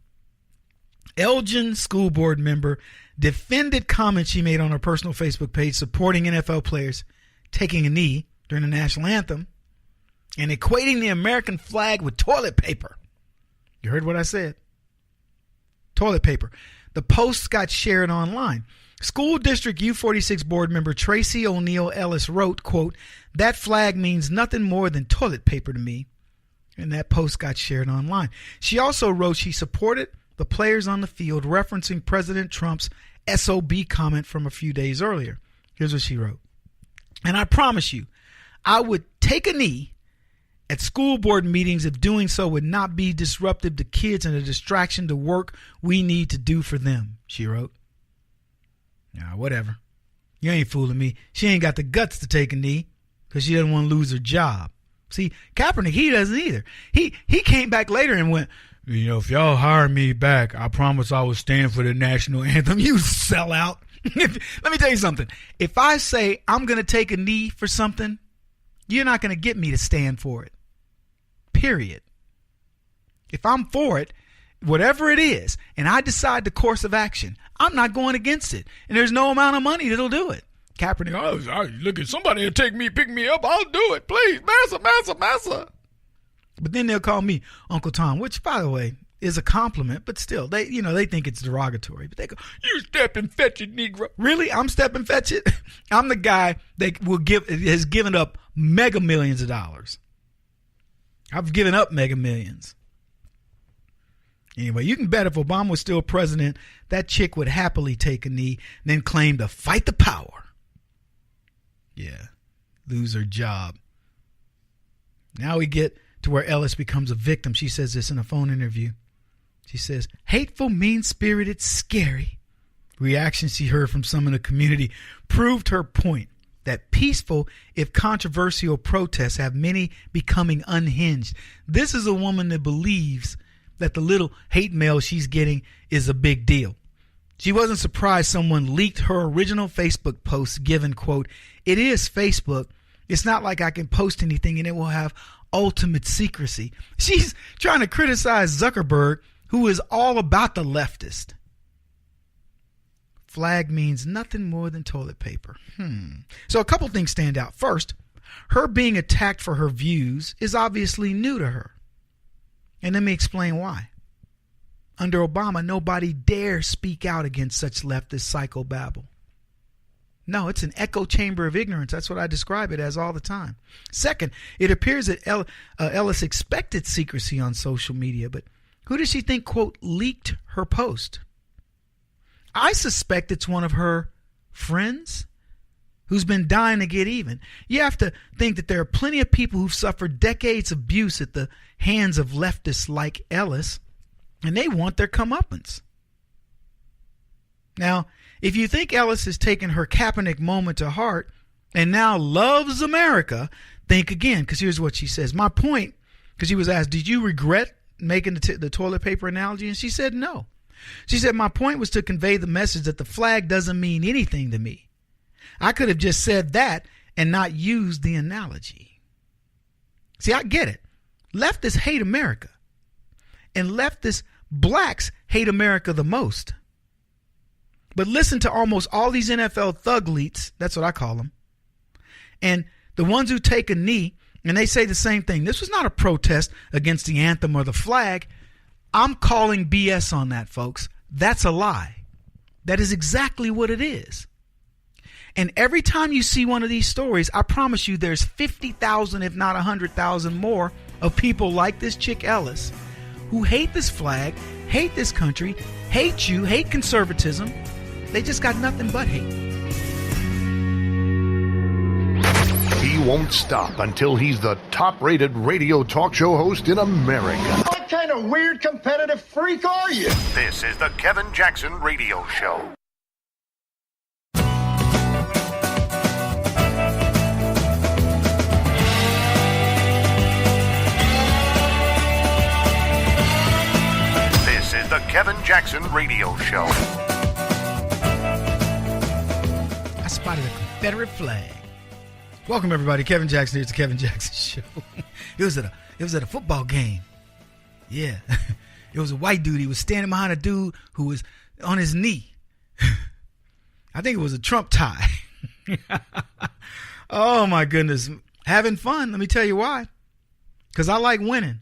Elgin school board member defended comments she made on her personal Facebook page supporting NFL players taking a knee during the national anthem and equating the American flag with toilet paper. You heard what I said. Toilet paper. The post got shared online. School District U46 board member Tracy O'Neill Ellis wrote, quote, "That flag means nothing more than toilet paper to me." And that post got shared online. She also wrote she supported the players on the field, referencing President Trump's SOB comment from a few days earlier. Here's what she wrote. "And I promise you, I would take a knee at school board meetings if doing so would not be disruptive to kids and a distraction to work we need to do for them," she wrote. Nah, whatever. You ain't fooling me. She ain't got the guts to take a knee because she doesn't want to lose her job. See, Kaepernick, he doesn't either. He came back later and went, if y'all hire me back, I promise I will stand for the national anthem. You sellout. Let me tell you something. If I say I'm going to take a knee for something, you're not going to get me to stand for it. Period. If I'm for it, whatever it is, and I decide the course of action, I'm not going against it. And there's no amount of money that'll do it. Kaepernick, look at somebody to pick me up. I'll do it. Please, massa. But then they'll call me Uncle Tom, which, by the way, is a compliment. But still, they think it's derogatory. But they go, "You stepping fetch it, Negro." Really? I'm stepping fetch it? I'm the guy that has given up mega millions of dollars. I've given up mega millions. Anyway, you can bet if Obama was still president, that chick would happily take a knee and then claim to fight the power. Yeah, lose her job. Now we get to where Ellis becomes a victim. She says this in a phone interview. She says, "Hateful, mean-spirited, scary." Reactions she heard from some in the community proved her point that peaceful, if controversial, protests have many becoming unhinged. This is a woman that believes that the little hate mail she's getting is a big deal. She wasn't surprised someone leaked her original Facebook post given, quote, "It is Facebook. It's not like I can post anything and it will have ultimate secrecy." She's trying to criticize Zuckerberg, who is all about the leftist. Flag means nothing more than toilet paper. So a couple things stand out. First, her being attacked for her views is obviously new to her. And let me explain why. Under Obama, nobody dare speak out against such leftist psychobabble. No, it's an echo chamber of ignorance. That's what I describe it as all the time. Second, it appears that Ellis expected secrecy on social media, but who does she think, quote, leaked her post? I suspect it's one of her friends who's been dying to get even. You have to think that there are plenty of people who've suffered decades of abuse at the hands of leftists like Ellis, and they want their comeuppance. Now, if you think Ellis has taken her Kaepernick moment to heart and now loves America, think again, because here's what she says. My point, because she was asked, did you regret making the toilet paper analogy? And she said no. She said, my point was to convey the message that the flag doesn't mean anything to me. I could have just said that and not used the analogy. See, I get it. Leftists hate America. And leftist blacks hate America the most. But listen to almost all these NFL thuglites, that's what I call them, and the ones who take a knee, and they say the same thing. This was not a protest against the anthem or the flag. I'm calling BS on that, folks. That's a lie. That is exactly what it is. And every time you see one of these stories, I promise you there's 50,000, if not 100,000 more of people like this chick Ellis who hate this flag, hate this country, hate you, hate conservatism. They just got nothing but hate. He won't stop until he's the top-rated radio talk show host in America. What kind of weird competitive freak are you? This is the Kevin Jackson Radio Show. This is the Kevin Jackson Radio Show. I spotted a Confederate flag. Welcome everybody, Kevin Jackson here. It's the Kevin Jackson Show. It was at a football game. Yeah, it was a white dude. He was standing behind a dude who was on his knee. I think it was a Trump tie. Oh my goodness, having fun. Let me tell you why. Because I like winning.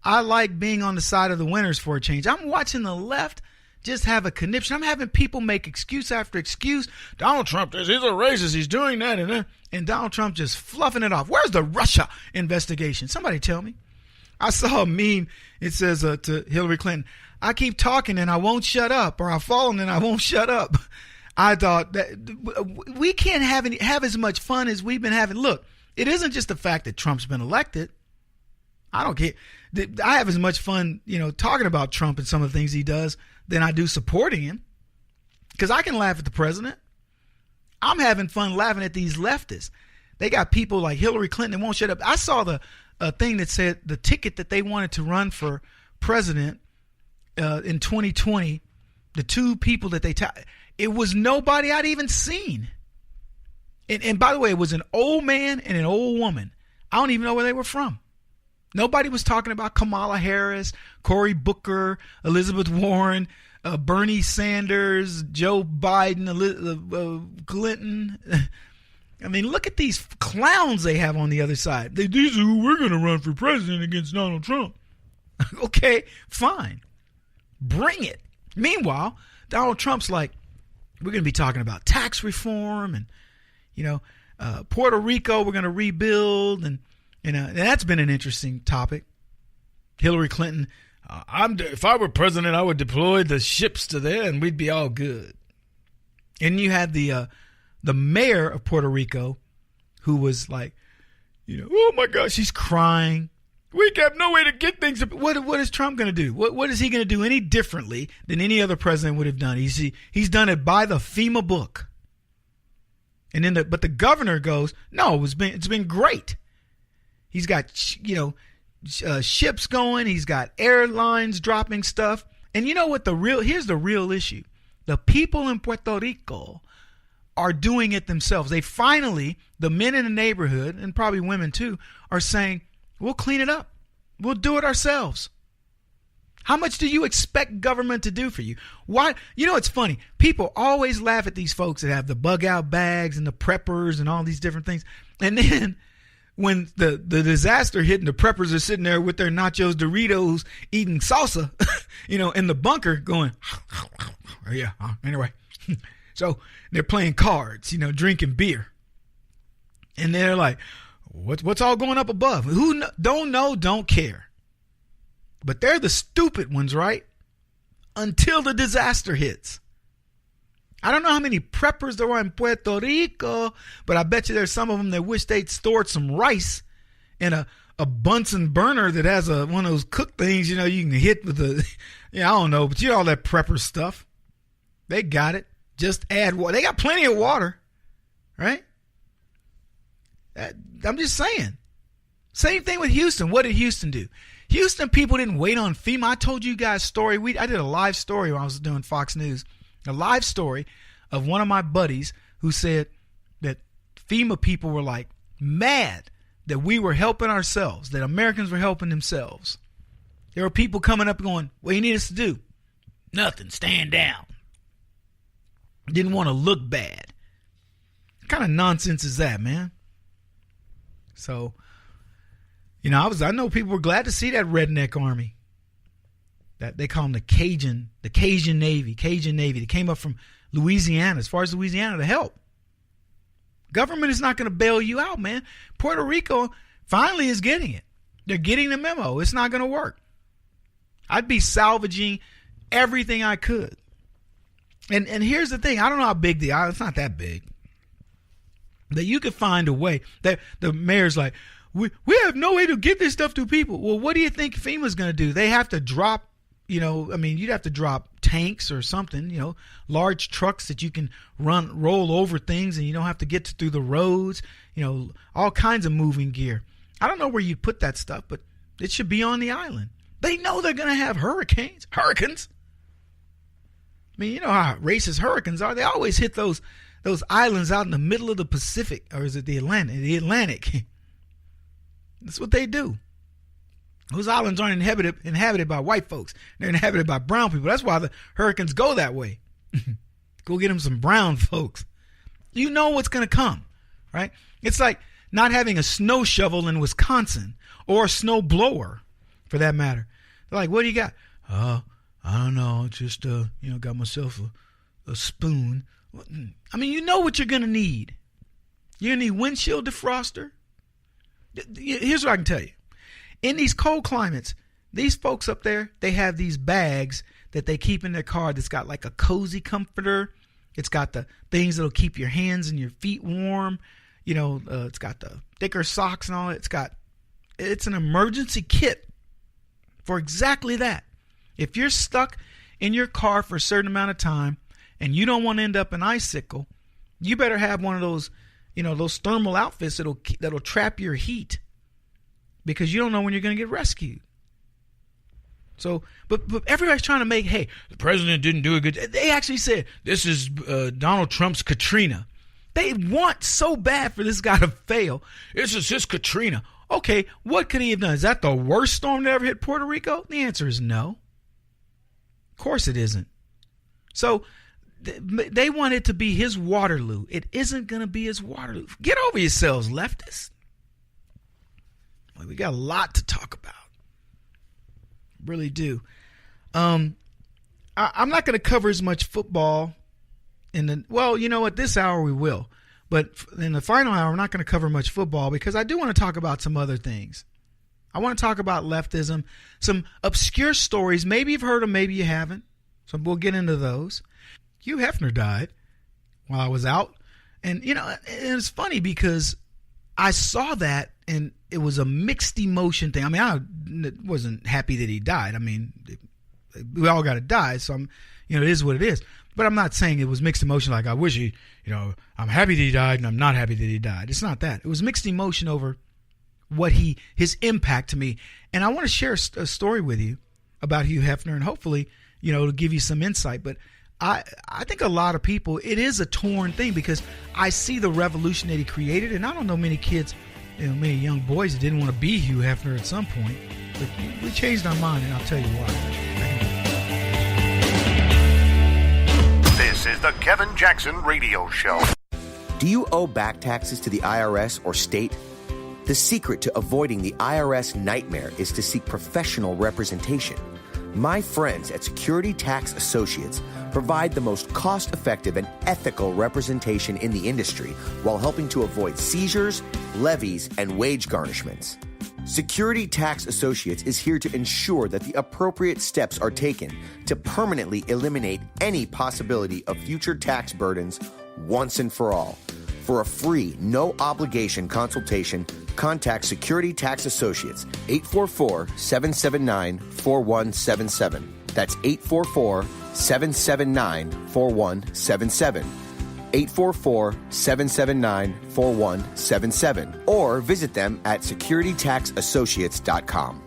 I like being on the side of the winners for a change. I'm watching the left just have a conniption. I'm having people make excuse after excuse. Donald Trump, he's a racist. He's doing that. And Donald Trump just fluffing it off. Where's the Russia investigation? Somebody tell me. I saw a meme. It says to Hillary Clinton, I keep talking and I won't shut up, or I've fallen and I won't shut up. I thought that we can't have as much fun as we've been having. Look, it isn't just the fact that Trump's been elected. I don't care. I have as much fun, talking about Trump and some of the things he does than I do supporting him, because I can laugh at the president. I'm having fun laughing at these leftists. They got people like Hillary Clinton that won't shut up. I saw the thing that said the ticket that they wanted to run for president in 2020, the two people that it was nobody I'd even seen. And by the way, it was an old man and an old woman. I don't even know where they were from. Nobody was talking about Kamala Harris, Cory Booker, Elizabeth Warren, Bernie Sanders, Joe Biden, Clinton. I mean, look at these clowns they have on the other side. These are who we're going to run for president against Donald Trump. Okay, fine. Bring it. Meanwhile, Donald Trump's like, we're going to be talking about tax reform and, Puerto Rico, we're going to rebuild. And that's been an interesting topic. Hillary Clinton, if I were president, I would deploy the ships to there and we'd be all good. And you had the mayor of Puerto Rico who was like, oh my gosh, she's crying. We have no way to get things. What is Trump going to do? What is he going to do any differently than any other president would have done? He's done it by the FEMA book. And then but the governor goes, no, it's been great. He's got, ships going. He's got airlines dropping stuff. And you know what here's the real issue. The people in Puerto Rico are doing it themselves. They finally, the men in the neighborhood, and probably women too, are saying, we'll clean it up. We'll do it ourselves. How much do you expect government to do for you? Why? It's funny. People always laugh at these folks that have the bug out bags and the preppers and all these different things. And then when the disaster hit and the preppers are sitting there with their nachos, Doritos, eating salsa, in the bunker going, yeah, anyway. So they're playing cards, drinking beer. And they're like, what's all going up above? Who don't know, don't care. But they're the stupid ones, right? Until the disaster hits. I don't know how many preppers there were in Puerto Rico, but I bet you there's some of them that wish they'd stored some rice in a Bunsen burner that has one of those cook things, you can hit with I don't know, but all that prepper stuff. They got it. Just add water. They got plenty of water, right? I'm just saying. Same thing with Houston. What did Houston do? Houston people didn't wait on FEMA. I told you guys a story. I did a live story when I was doing Fox News. A live story of one of my buddies who said that FEMA people were like mad that we were helping ourselves, that Americans were helping themselves. There were people coming up going, what do you need us to do? Nothing. Stand down. Didn't want to look bad. What kind of nonsense is that, man? So, I know people were glad to see that redneck army. That they call them the Cajun Navy. They came up from Louisiana, as far as Louisiana, to help. Government is not going to bail you out, man. Puerto Rico finally is getting it. They're getting the memo. It's not going to work. I'd be salvaging everything I could. And here's the thing. I don't know how big the island. It's not that big. That you could find a way. That the mayor's like, we have no way to get this stuff to people. Well, what do you think FEMA's going to do? They have to drop, you'd have to drop tanks or something, large trucks that you can roll over things and you don't have to get through the roads, all kinds of moving gear. I don't know where you put that stuff, but it should be on the island. They know they're going to have hurricanes. I mean, you know how racist hurricanes are. They always hit those islands out in the middle of the Pacific, or is it the Atlantic? The Atlantic. That's what they do. Those islands aren't inhabited by white folks. They're inhabited by brown people. That's why the hurricanes go that way. Go get them some brown folks. You know what's going to come, right? It's like not having a snow shovel in Wisconsin, or a snow blower, for that matter. They're like, what do you got? I don't know. Just got myself a spoon. I mean, you know what you're going to need. You're going to need windshield defroster. Here's what I can tell you. In these cold climates, these folks up there, they have these bags that they keep in their car that's got like a cozy comforter. It's got the things that'll keep your hands and your feet warm. It's got the thicker socks and all that. It's an emergency kit for exactly that. If you're stuck in your car for a certain amount of time and you don't want to end up an icicle, you better have one of those, those thermal outfits that'll trap your heat, because you don't know when you're going to get rescued. So, but everybody's trying to make, hey, the president didn't do a good job. They actually said, this is Donald Trump's Katrina. They want so bad for this guy to fail. This is his Katrina. Okay, what could he have done? Is that the worst storm that ever hit Puerto Rico? The answer is no. Of course it isn't. So they want it to be his Waterloo. It isn't going to be his Waterloo. Get over yourselves, leftists. We got a lot to talk about. Really do. I'm not going to cover as much football this hour we will. But in the final hour, we're not going to cover much football, because I do want to talk about some other things. I want to talk about leftism, some obscure stories. Maybe you've heard them, maybe you haven't. So we'll get into those. Hugh Hefner died while I was out. And, it's funny because I saw that and it was a mixed emotion thing. I mean, I wasn't happy that he died. I mean, we all got to die. So it is what it is. But I'm not saying it was mixed emotion like I wish he, I'm happy that he died and I'm not happy that he died. It's not that. It was mixed emotion over his impact to me. And I want to share a story with you about Hugh Hefner, and hopefully, to give you some insight. But I think a lot of people, it is a torn thing, because I see the revolution that he created, and I don't know many kids, many young boys that didn't want to be Hugh Hefner at some point. But we changed our mind, and I'll tell you why. This is the Kevin Jackson Radio Show. Do you owe back taxes to the IRS or state? The secret to avoiding the IRS nightmare is to seek professional representation. My friends at Security Tax Associates provide the most cost-effective and ethical representation in the industry while helping to avoid seizures, levies, and wage garnishments. Security Tax Associates is here to ensure that the appropriate steps are taken to permanently eliminate any possibility of future tax burdens once and for all. For a free, no-obligation consultation, contact Security Tax Associates, 844-779-4177. That's 844-779-4177. 844-779-4177. Or visit them at securitytaxassociates.com.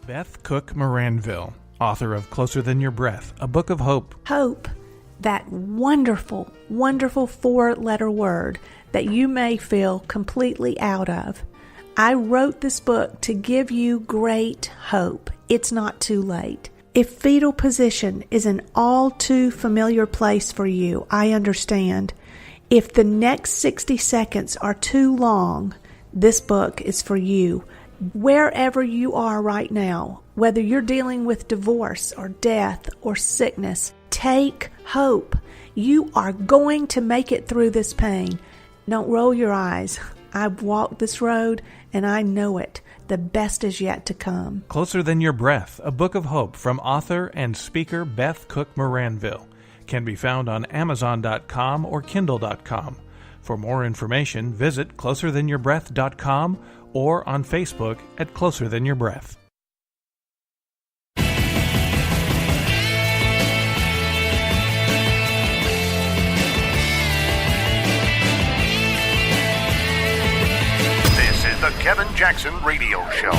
Beth Cook Moranville, author of Closer Than Your Breath, a book of hope. Hope, that wonderful, wonderful 4-letter word that you may feel completely out of. I wrote this book to give you great hope. It's not too late. If fetal position is an all too familiar place for you, I understand. If the next 60 seconds are too long, this book is for you. Wherever you are right now, whether you're dealing with divorce or death or sickness, take hope. You are going to make it through this pain. Don't roll your eyes. I've walked this road and I know it. The best is yet to come. Closer Than Your Breath, a book of hope from author and speaker Beth Cook Moranville, can be found on Amazon.com or Kindle.com. For more information, visit closerthanyourBreath.com or on Facebook at Closer Than Your Breath. This is the Kevin Jackson Radio Show.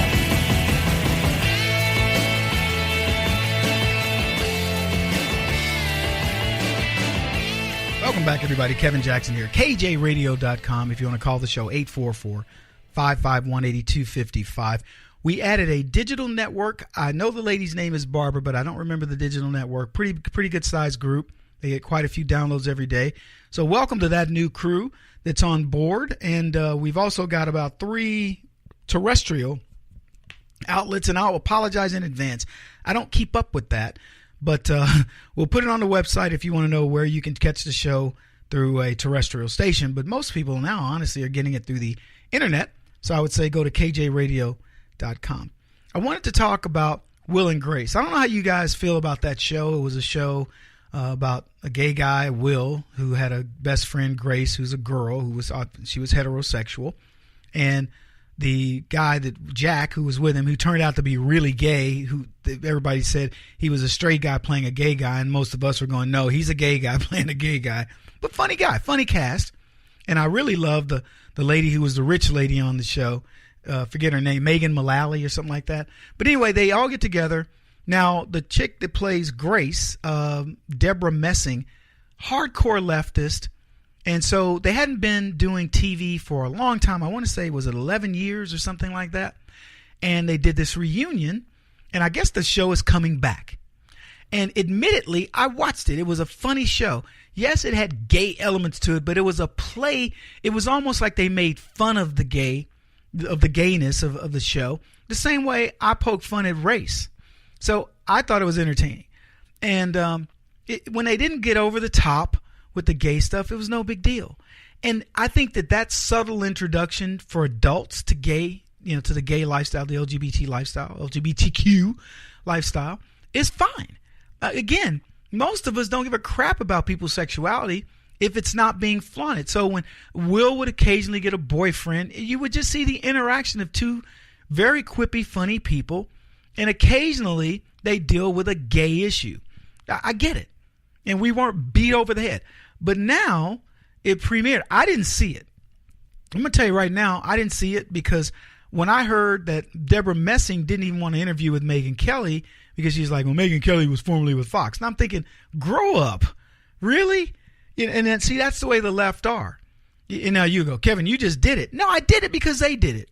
Welcome back, everybody. Kevin Jackson here. KJRadio.com if you want to call the show, 844-551-8255. We added a digital network. I know the lady's name is Barbara, but I don't remember the digital network. Pretty good sized group. They get quite a few downloads every day. So welcome to that new crew that's on board. And we've also got about 3 terrestrial outlets, and I'll apologize in advance. I don't keep up with that. But we'll put it on the website if you want to know where you can catch the show through a terrestrial station. But most people now, honestly, are getting it through the internet. So I would say go to KJRadio.com. I wanted to talk about Will and Grace. I don't know how you guys feel about that show. It was a show about a gay guy, Will, who had a best friend, Grace, who's a girl, she was heterosexual. And the guy Jack, who was with him, who turned out to be really gay, who everybody said he was a straight guy playing a gay guy, and most of us were going, no, he's a gay guy playing a gay guy. But funny guy, funny cast. And I really loved the lady who was the rich lady on the show. Forget her name, Megan Mullally or something like that. But anyway, they all get together. Now, the chick that plays Grace, Deborah Messing, hardcore leftist. And so they hadn't been doing TV for a long time. I want to say, was it 11 years or something like that? And they did this reunion, and I guess the show is coming back. And admittedly, I watched it. It was a funny show. Yes, it had gay elements to it, but it was a play. It was almost like they made fun of the gayness of the show, the same way I poke fun at race. So I thought it was entertaining. And when they didn't get over the top with the gay stuff, it was no big deal. And I think that subtle introduction for adults to gay, to the gay lifestyle, the LGBTQ lifestyle is fine. Again, most of us don't give a crap about people's sexuality if it's not being flaunted. So when Will would occasionally get a boyfriend, you would just see the interaction of 2 very quippy, funny people, and occasionally they deal with a gay issue. I get it. And we weren't beat over the head. But now it premiered. I didn't see it. I'm going to tell you right now, I didn't see it because when I heard that Deborah Messing didn't even want to interview with Megyn Kelly because she's like, well, Megyn Kelly was formerly with Fox. And I'm thinking, grow up. Really? And then, see, that's the way the left are. And now you go, Kevin, you just did it. No, I did it because they did it.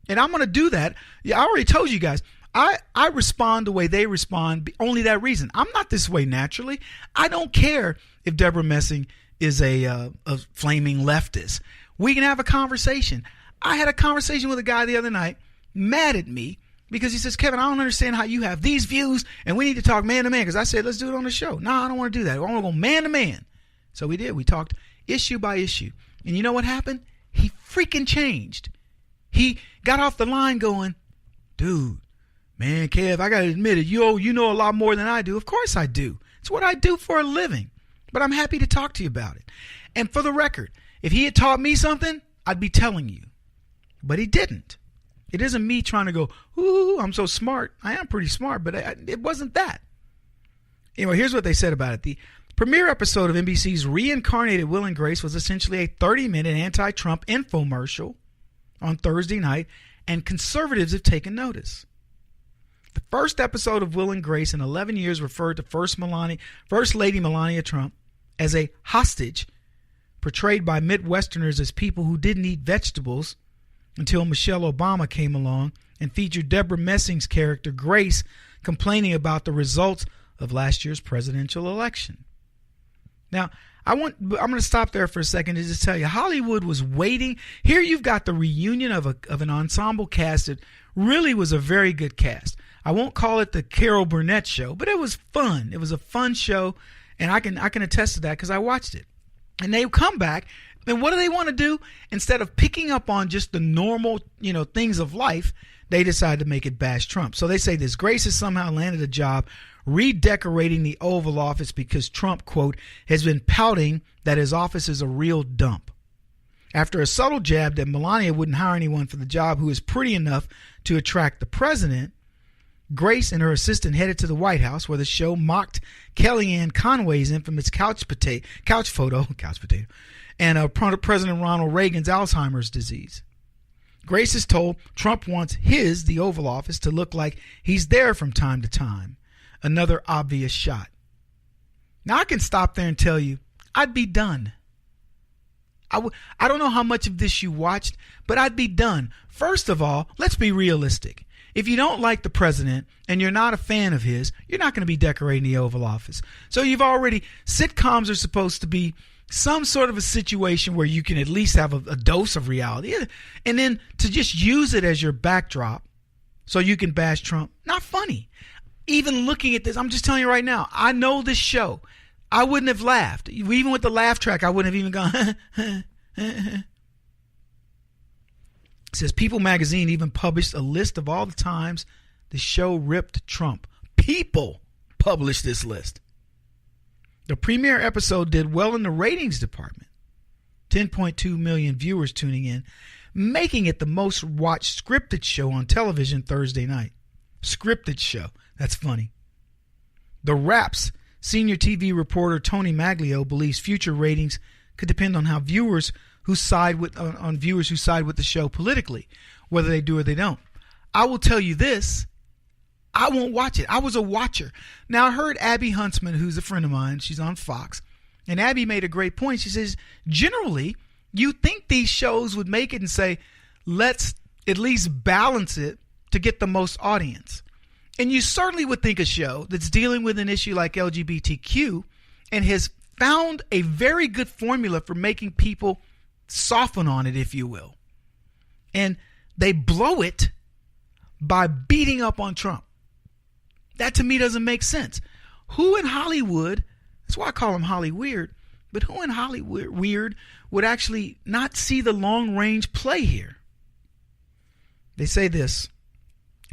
And I'm going to do that. I already told you guys. I respond the way they respond, only that reason. I'm not this way naturally. I don't care if Deborah Messing is a flaming leftist. We can have a conversation. I had a conversation with a guy the other night, mad at me, because he says, Kevin, I don't understand how you have these views, and we need to talk man to man. Because I said, let's do it on the show. No, I don't want to do that. I want to go man to man. So we did. We talked issue by issue. And you know what happened? He freaking changed. He got off the line going, dude, man, Kev, I got to admit it. You know a lot more than I do. Of course I do. It's what I do for a living. But I'm happy to talk to you about it. And for the record, if he had taught me something, I'd be telling you. But he didn't. It isn't me trying to go, ooh, I'm so smart. I am pretty smart, but it wasn't that. Anyway, here's what they said about it. The premiere episode of NBC's reincarnated Will and Grace was essentially a 30-minute anti-Trump infomercial on Thursday night, and conservatives have taken notice. The first episode of Will and Grace in 11 years referred to First Lady Melania Trump as a hostage, portrayed by Midwesterners as people who didn't eat vegetables until Michelle Obama came along, and featured Deborah Messing's character Grace complaining about the results of last year's presidential election. Now, I'm going to stop there for a second to just tell you, Hollywood was waiting. Here you've got the reunion of an ensemble cast that really was a very good cast. I won't call it the Carol Burnett show, but it was fun. It was a fun show, and I can attest to that because I watched it. And they come back, and what do they want to do? Instead of picking up on just the normal, things of life, they decide to make it bash Trump. So they say this: Grace has somehow landed a job redecorating the Oval Office because Trump, quote, has been pouting that his office is a real dump. After a subtle jab that Melania wouldn't hire anyone for the job who is pretty enough to attract the president, Grace and her assistant headed to the White House, where the show mocked Kellyanne Conway's infamous couch photo, and President Ronald Reagan's Alzheimer's disease. Grace is told Trump wants the Oval Office, to look like he's there from time to time. Another obvious shot. Now I can stop there and tell you, I'd be done. I don't know how much of this you watched, but I'd be done. First of all, let's be realistic. If you don't like the president and you're not a fan of his, you're not going to be decorating the Oval Office. So sitcoms are supposed to be some sort of a situation where you can at least have a dose of reality. And then to just use it as your backdrop so you can bash Trump, not funny. Even looking at this, I'm just telling you right now, I know this show. I wouldn't have laughed. Even with the laugh track, I wouldn't have even gone, It says People magazine even published a list of all the times the show ripped Trump. People published this list. The premiere episode did well in the ratings department. 10.2 million viewers tuning in, making it the most watched scripted show on television Thursday night. Scripted show. That's funny. The Wrap's senior TV reporter Tony Maglio believes future ratings could depend on how viewers who side with the show politically, whether they do or they don't. I will tell you this: I won't watch it. I was a watcher. Now I heard Abby Huntsman, who's a friend of mine. She's on Fox, and Abby made a great point. She says, generally, you think these shows would make it and say, let's at least balance it to get the most audience. And you certainly would think a show that's dealing with an issue like LGBTQ and has found a very good formula for making people soften on it, if you will. And they blow it by beating up on Trump. That to me doesn't make sense. Who in Hollywood, that's why I call him Holly Weird, but who in Hollywood Weird would actually not see the long range play here? They say this: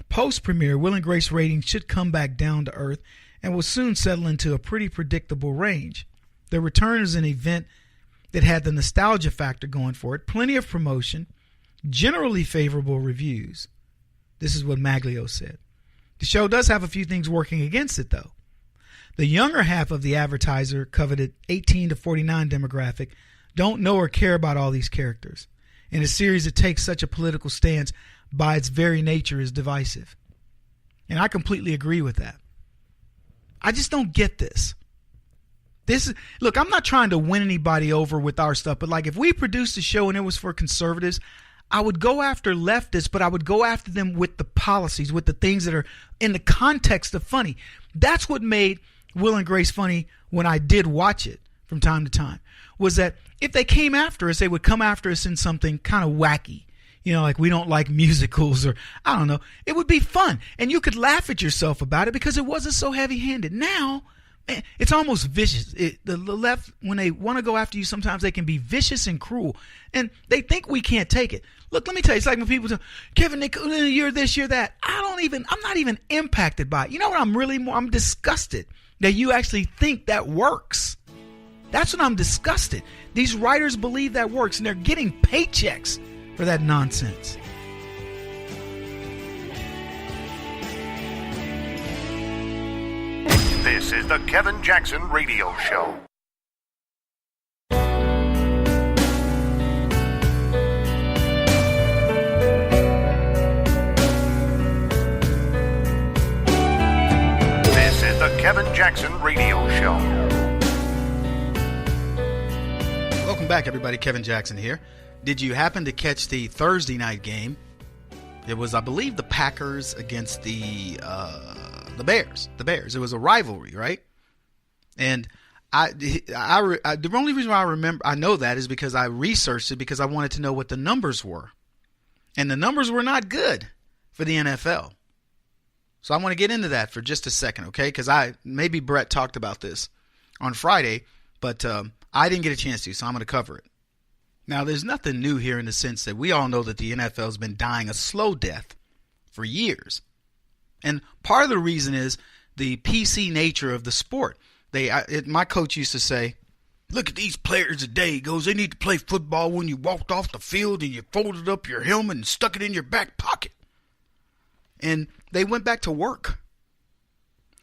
post-premiere, Will and Grace ratings should come back down to earth and will soon settle into a pretty predictable range. The return is an event that had the nostalgia factor going for it, plenty of promotion, generally favorable reviews. This is what Maglio said. The show does have a few things working against it, though. The younger half of the advertiser coveted 18 to 49 demographic don't know or care about all these characters. In a series that takes such a political stance, by its very nature, is divisive. And I completely agree with that. I just don't get this. Look, I'm not trying to win anybody over with our stuff, but like if we produced a show and it was for conservatives, I would go after leftists, but I would go after them with the policies, with the things that are in the context of funny. That's what made Will and Grace funny when I did watch it. from time to time was that if they came after us, they would come after us in something kind of wacky. Like we don't like musicals or I don't know. It would be fun. And you could laugh at yourself about it because it wasn't so heavy-handed. Now, man, it's almost vicious. The left, when they want to go after you, sometimes they can be vicious and cruel. And they think we can't take it. Look, let me tell you, it's like when people say, Kevin, you're this, you're that. I'm not even impacted by it. You know what I'm disgusted that you actually think that works. That's what I'm disgusted. These writers believe that works and they're getting paychecks for that nonsense. This is the Kevin Jackson Radio Show. This is the Kevin Jackson Radio Show. Welcome back, everybody. Kevin Jackson here. Did you happen to catch the Thursday night game? It was, I believe, the Packers against the Bears. The Bears. It was a rivalry, right? And the only reason why I know that is because I researched it because I wanted to know what the numbers were, and the numbers were not good for the NFL. So I want to get into that for just a second, okay? Because maybe Brett talked about this on Friday, but I didn't get a chance to, so I'm going to cover it. Now, there's nothing new here in the sense that we all know that the NFL has been dying a slow death for years. And part of the reason is the PC nature of the sport. My coach used to say, look at these players today. He goes, they need to play football when you walked off the field and you folded up your helmet and stuck it in your back pocket. And they went back to work.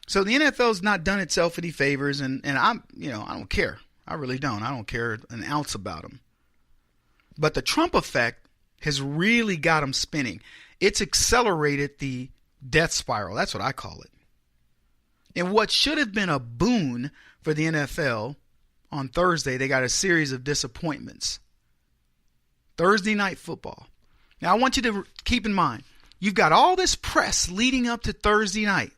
So the NFL's not done itself any favors, and I don't care. I really don't. I don't care an ounce about them. But the Trump effect has really got them spinning. It's accelerated the death spiral. That's what I call it. And what should have been a boon for the NFL on Thursday, they got a series of disappointments. Thursday night football. Now, I want you to keep in mind, you've got all this press leading up to Thursday night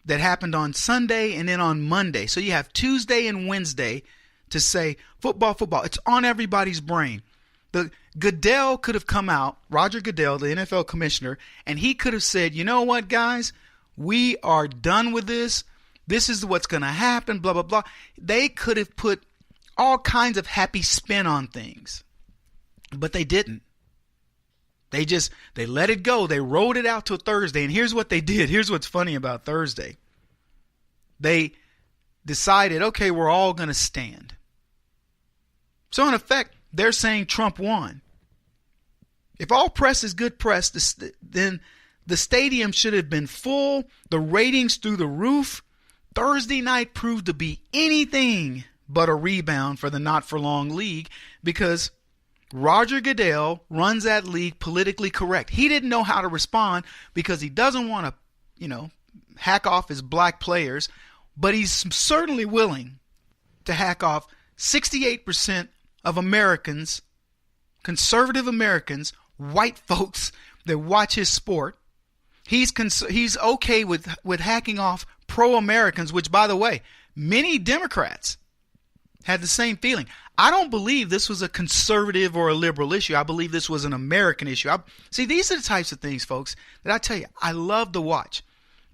that happened on Sunday and then on Monday. So you have Tuesday and Wednesday to say, football. It's on everybody's brain. Goodell could have come out, Roger Goodell, the NFL commissioner, and he could have said, you know what, guys? We are done with this. This is what's going to happen, blah, blah, blah. They could have put all kinds of happy spin on things, but they didn't. They let it go. They rolled it out to Thursday, and here's what they did. Here's what's funny about Thursday. They decided, okay, we're all going to stand. So in effect, they're saying Trump won. If all press is good press, then the stadium should have been full, the ratings through the roof. Thursday night proved to be anything but a rebound for the not-for-long league because Roger Goodell runs that league politically correct. He didn't know how to respond because he doesn't want to, hack off his black players, but he's certainly willing to hack off 68% of Americans, conservative Americans, white folks that watch his sport. He's okay with hacking off pro-Americans, which, by the way, many Democrats had the same feeling. I don't believe this was a conservative or a liberal issue. I believe this was an American issue. See, these are the types of things, folks, that I tell you, I love to watch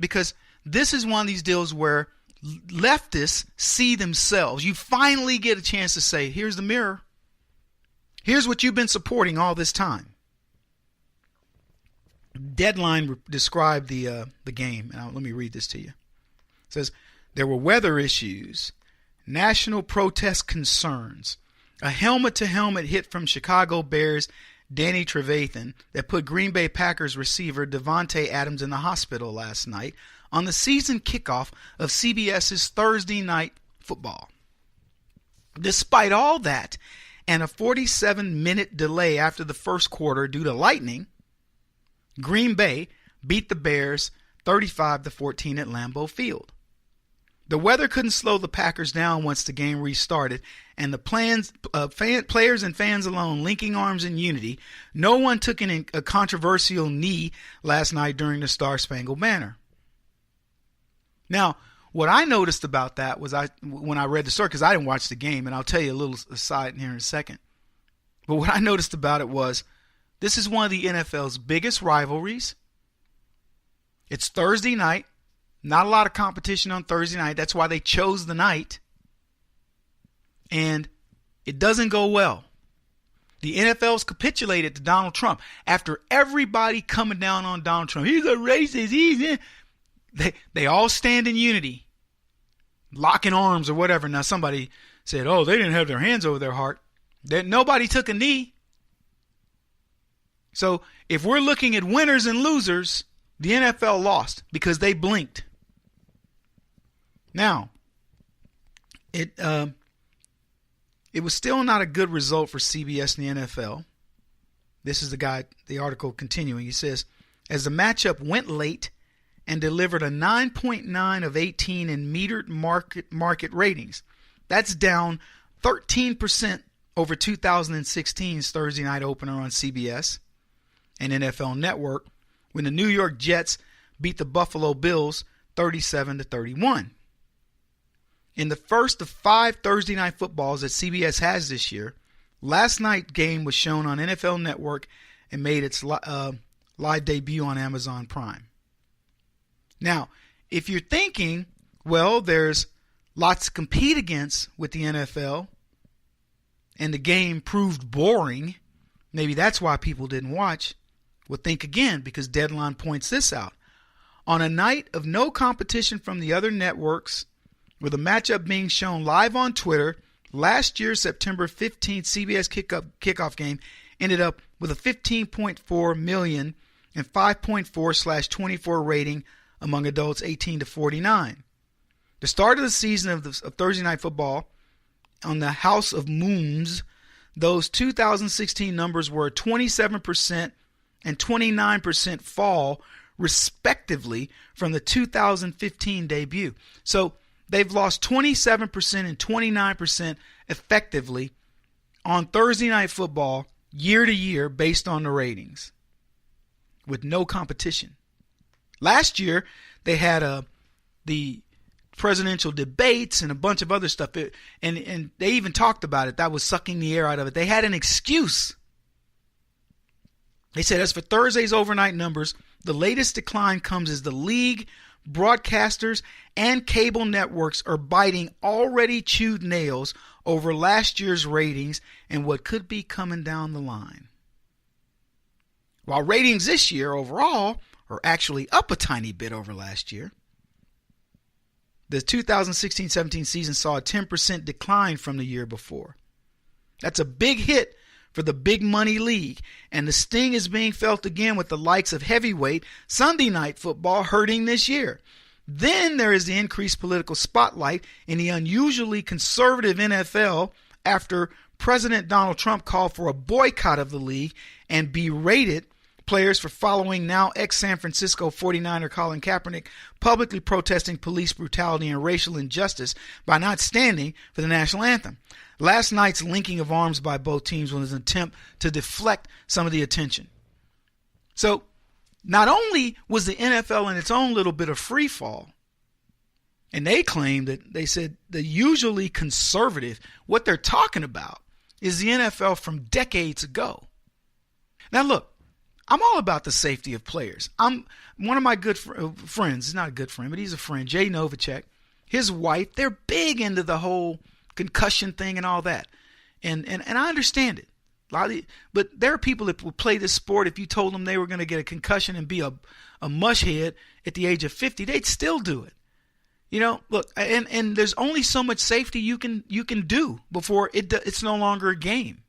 because this is one of these deals where leftists see themselves. You finally get a chance to say, here's the mirror. Here's what you've been supporting all this time. Deadline described the game. Let me read this to you. It says, there were weather issues, national protest concerns, a helmet-to-helmet hit from Chicago Bears Danny Trevathan that put Green Bay Packers receiver Devontae Adams in the hospital last night on the season kickoff of CBS's Thursday Night Football. Despite all that and a 47-minute delay after the first quarter due to lightning, Green Bay beat the Bears 35-14 at Lambeau Field. The weather couldn't slow the Packers down once the game restarted, and the players and fans alone linking arms in unity. No one took a controversial knee last night during the Star Spangled Banner. Now, what I noticed about that was when I read the story, because I didn't watch the game, and I'll tell you a little aside here in a second. But what I noticed about it was this is one of the NFL's biggest rivalries. It's Thursday night. Not a lot of competition on Thursday night. That's why they chose the night. And it doesn't go well. The NFL's capitulated to Donald Trump after everybody coming down on Donald Trump. He's a racist. They all stand in unity, locking arms or whatever. Now somebody said, oh, they didn't have their hands over their heart. Nobody took a knee. So if we're looking at winners and losers, the NFL lost because they blinked. Now, it was still not a good result for CBS and the NFL. This is the article continuing. He says, as the matchup went late and delivered a 9.9 of 18 in metered market ratings. That's down 13% over 2016's Thursday night opener on CBS and NFL Network when the New York Jets beat the Buffalo Bills 37-31. In the first of 5 Thursday night footballs that CBS has this year, last night's game was shown on NFL Network and made its live debut on Amazon Prime. Now, if you're thinking, well, there's lots to compete against with the NFL, and the game proved boring, maybe that's why people didn't watch, well, think again, because Deadline points this out. On a night of no competition from the other networks, with a matchup being shown live on Twitter, last year's September 15th CBS kickoff game ended up with a 15.4 million and 5.4/24 rating among adults 18 to 49. The start of the season of Thursday Night Football on the House of Moons, those 2016 numbers were a 27% and 29% fall, respectively, from the 2015 debut. So they've lost 27% and 29% effectively on Thursday Night Football year to year based on the ratings with no competition. Last year, they had the presidential debates and a bunch of other stuff. And they even talked about it. That was sucking the air out of it. They had an excuse. They said, as for Thursday's overnight numbers, the latest decline comes as the league, broadcasters, and cable networks are biting already chewed nails over last year's ratings and what could be coming down the line. While ratings this year overall are actually up a tiny bit over last year, the 2016-17 season saw a 10% decline from the year before. That's a big hit for the big money league, and the sting is being felt again with the likes of heavyweight Sunday night football hurting this year. Then there is the increased political spotlight in the unusually conservative NFL after President Donald Trump called for a boycott of the league and berated players for following now ex-San Francisco 49er Colin Kaepernick publicly protesting police brutality and racial injustice by not standing for the national anthem. Last night's linking of arms by both teams was an attempt to deflect some of the attention. So not only was the NFL in its own little bit of free fall, and they claimed that they said the usually conservative, what they're talking about is the NFL from decades ago. Now look, I'm all about the safety of players. I'm one of my good friends, he's not a good friend, but he's a friend, Jay Novacek, his wife, they're big into the whole concussion thing and all that. And I understand it. But there are people that would play this sport if you told them they were going to get a concussion and be a mushhead at the age of 50, they'd still do it. You know, look, and there's only so much safety you can do before it's no longer a game.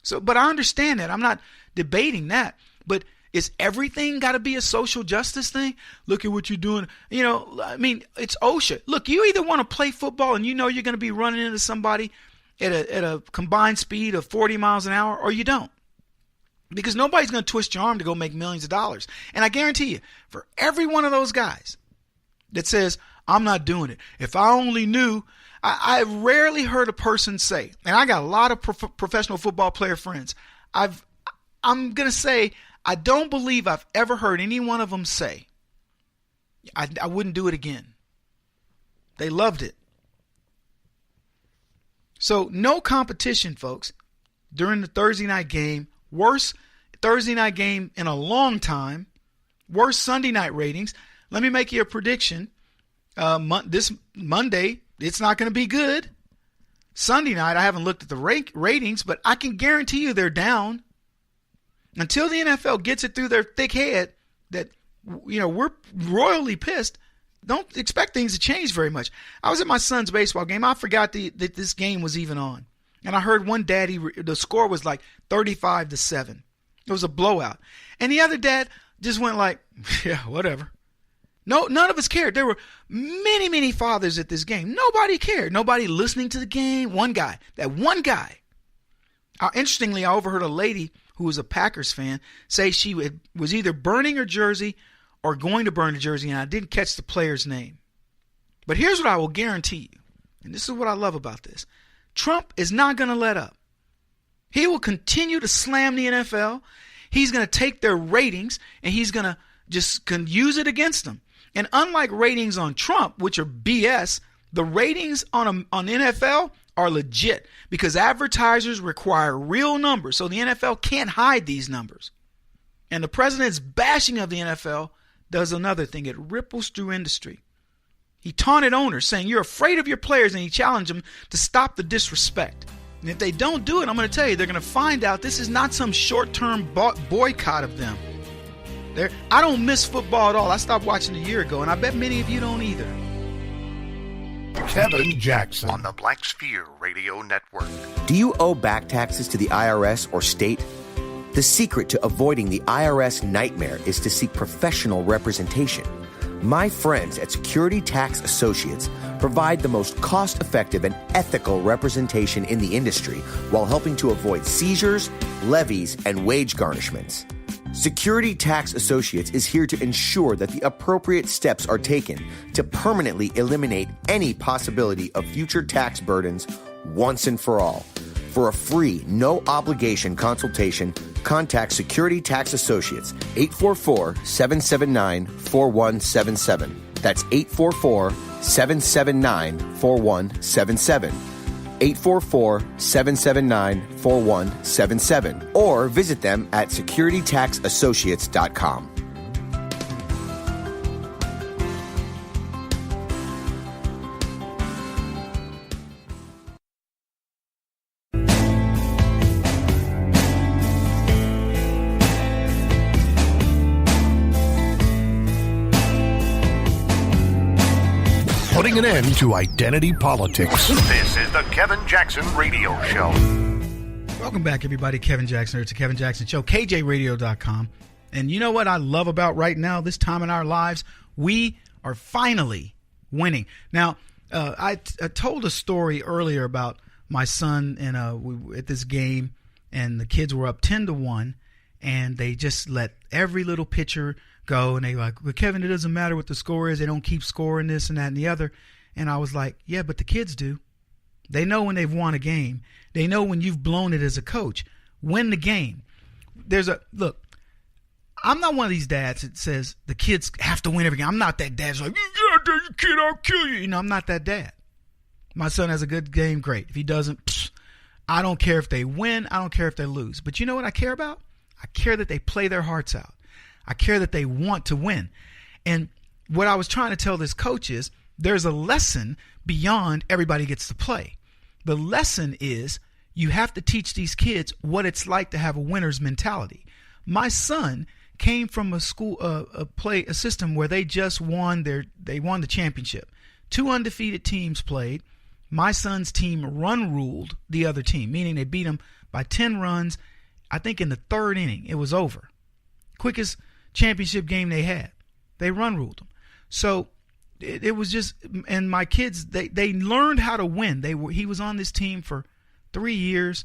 So, but I understand that. I'm not debating that. But is everything got to be a social justice thing? Look at what you're doing. You know, I mean, it's OSHA. Look, you either want to play football and you know you're going to be running into somebody at a combined speed of 40 miles an hour, or you don't. Because nobody's going to twist your arm to go make millions of dollars. And I guarantee you, for every one of those guys that says, I'm not doing it, if I only knew, I rarely heard a person say, and I got a lot of professional football player friends, I'm going to say, I don't believe I've ever heard any one of them say, I wouldn't do it again. They loved it. So no competition, folks, during the Thursday night game. Worst Thursday night game in a long time. Worst Sunday night ratings. Let me make you a prediction. This Monday, it's not going to be good. Sunday night, I haven't looked at the ratings, but I can guarantee you they're down. Until the NFL gets it through their thick head that, we're royally pissed, don't expect things to change very much. I was at my son's baseball game. I forgot that this game was even on. And I heard one dad, the score was like 35-7. It was a blowout. And the other dad just went like, yeah, whatever. No, none of us cared. There were many, many fathers at this game. Nobody cared. Nobody listening to the game. That one guy. Interestingly, I overheard a lady who was a Packers fan say she was either burning her jersey or going to burn the jersey, and I didn't catch the player's name. But here's what I will guarantee you, and this is what I love about this. Trump is not going to let up. He will continue to slam the NFL. He's going to take their ratings, and he's going to just use it against them. And unlike ratings on Trump, which are BS, the ratings on NFL are legit because advertisers require real numbers. So the NFL can't hide these numbers. And the president's bashing of the NFL does another thing. It ripples through industry. He taunted owners saying you're afraid of your players, and he challenged them to stop the disrespect. And if they don't do it, I'm going to tell you, they're going to find out this is not some short-term boycott of them. I don't miss football at all. I stopped watching a year ago, and I bet many of you don't either. Kevin Jackson on the Black Sphere Radio Network. Do you owe back taxes to the IRS or state? The secret to avoiding the IRS nightmare is to seek professional representation. My friends at Security Tax Associates provide the most cost-effective and ethical representation in the industry while helping to avoid seizures, levies, and wage garnishments. Security Tax Associates is here to ensure that the appropriate steps are taken to permanently eliminate any possibility of future tax burdens once and for all. For a free, no-obligation consultation, contact Security Tax Associates, 844-779-4177. That's 844-779-4177. 844-779-4177. Or visit them at securitytaxassociates.com. Putting an end to identity politics. This is the Kevin Jackson Radio Show. Welcome back, everybody. Kevin Jackson. It's the Kevin Jackson Show, KJRadio.com. And you know what I love about right now, this time in our lives? We are finally winning. Now, I told a story earlier about my son at this game, and the kids were up 10-1, and they just let every little pitcher go, and they like, well, Kevin, it doesn't matter what the score is. They don't keep scoring this and that and the other. And I was like, yeah, but the kids do. They know when they've won a game. They know when you've blown it as a coach. Win the game. Look, I'm not one of these dads that says the kids have to win every game. I'm not that dad that's like, you kid, I'll kill you. I'm not that dad. My son has a good game, great. If he doesn't, I don't care if they win. I don't care if they lose. But you know what I care about? I care that they play their hearts out. I care that they want to win. And what I was trying to tell this coach is there's a lesson beyond everybody gets to play. The lesson is you have to teach these kids what it's like to have a winner's mentality. My son came from a school, a system where they just won the championship. 2 undefeated teams played. My son's team ruled the other team, meaning they beat them by 10 runs. I think in the 3rd inning, it was over. Quickest championship game they had. They ruled them. So it was just, and my kids, they learned how to win. He was on this team for 3 years,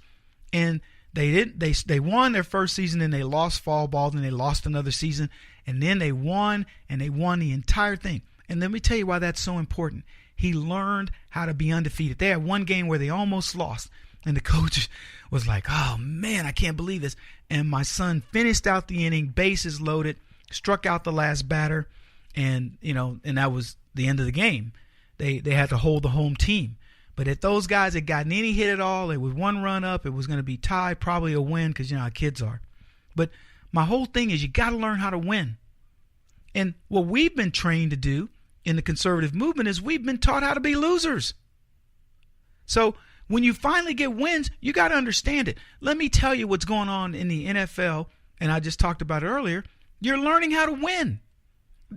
and they won their first season, and they lost fall ball, and they lost another season, and then they won, and they won the entire thing. And let me tell you why that's so important. He learned how to be undefeated. They had one game where they almost lost, and the coach was like, oh, man, I can't believe this. And my son finished out the inning, bases loaded, struck out the last batter, and that was the end of the game. they had to hold the home team. But if those guys had gotten any hit at all, it was one run up, it was going to be tied, probably a win, because you know how kids are. But my whole thing is you got to learn how to win. And what we've been trained to do in the conservative movement is we've been taught how to be losers. So when you finally get wins, you got to understand it. Let me tell you what's going on in the NFL, and I just talked about it earlier. You're learning how to win.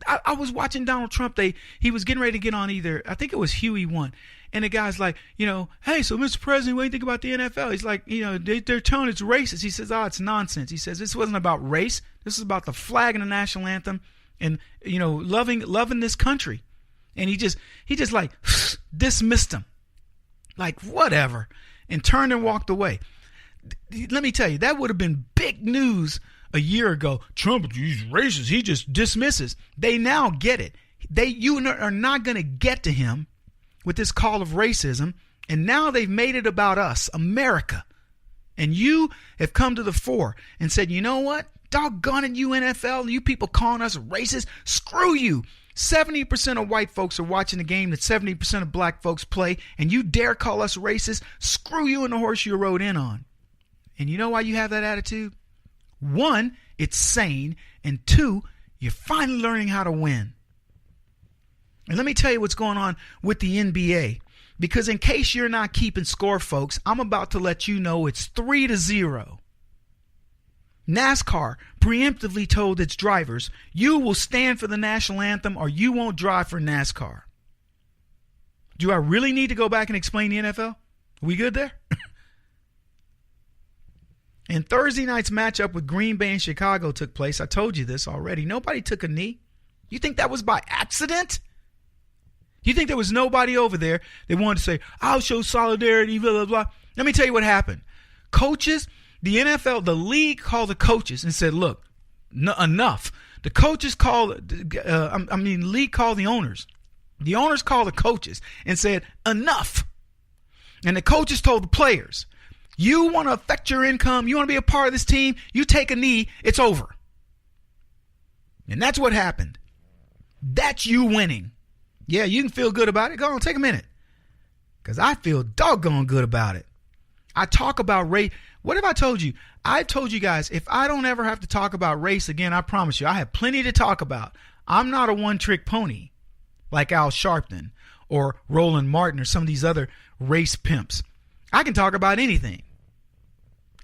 I was watching Donald Trump. He was getting ready to get on either, I think it was Huey one. And the guy's like, hey, so Mr. President, what do you think about the NFL? He's like, they're telling it's racist. He says, it's nonsense. He says, this wasn't about race. This is about the flag and the national anthem and, loving this country. And he just like dismissed him. Like, whatever. And turned and walked away. Let me tell you, that would have been big news a year ago. Trump, he's racist. He just dismisses. They now get it. You are not going to get to him with this call of racism. And now they've made it about us, America. And you have come to the fore and said, you know what? Doggone it, you NFL, you people calling us racist. Screw you. 70% of white folks are watching the game that 70% of black folks play, and you dare call us racist? Screw you and the horse you rode in on. And you know why you have that attitude? One, it's sane, and two, you're finally learning how to win. And let me tell you what's going on with the NBA. Because in case you're not keeping score, folks, I'm about to let you know it's 3-0. NASCAR preemptively told its drivers, you will stand for the national anthem or you won't drive for NASCAR. Do I really need to go back and explain the NFL? Are we good there? And Thursday night's matchup with Green Bay and Chicago took place. I told you this already. Nobody took a knee. You think that was by accident? You think there was nobody over there that wanted to say, I'll show solidarity, blah, blah, blah. Let me tell you what happened. Coaches, the NFL, the league called the coaches and said, look, enough. The coaches called, league called the owners. The owners called the coaches and said, enough. And the coaches told the players, you want to affect your income, you want to be a part of this team, you take a knee, it's over. And that's what happened. That's you winning. Yeah, you can feel good about it. Go on, take a minute. Because I feel doggone good about it. I talk about race. What have I told you? I've told you guys, if I don't ever have to talk about race again, I promise you, I have plenty to talk about. I'm not a one-trick pony like Al Sharpton or Roland Martin or some of these other race pimps. I can talk about anything.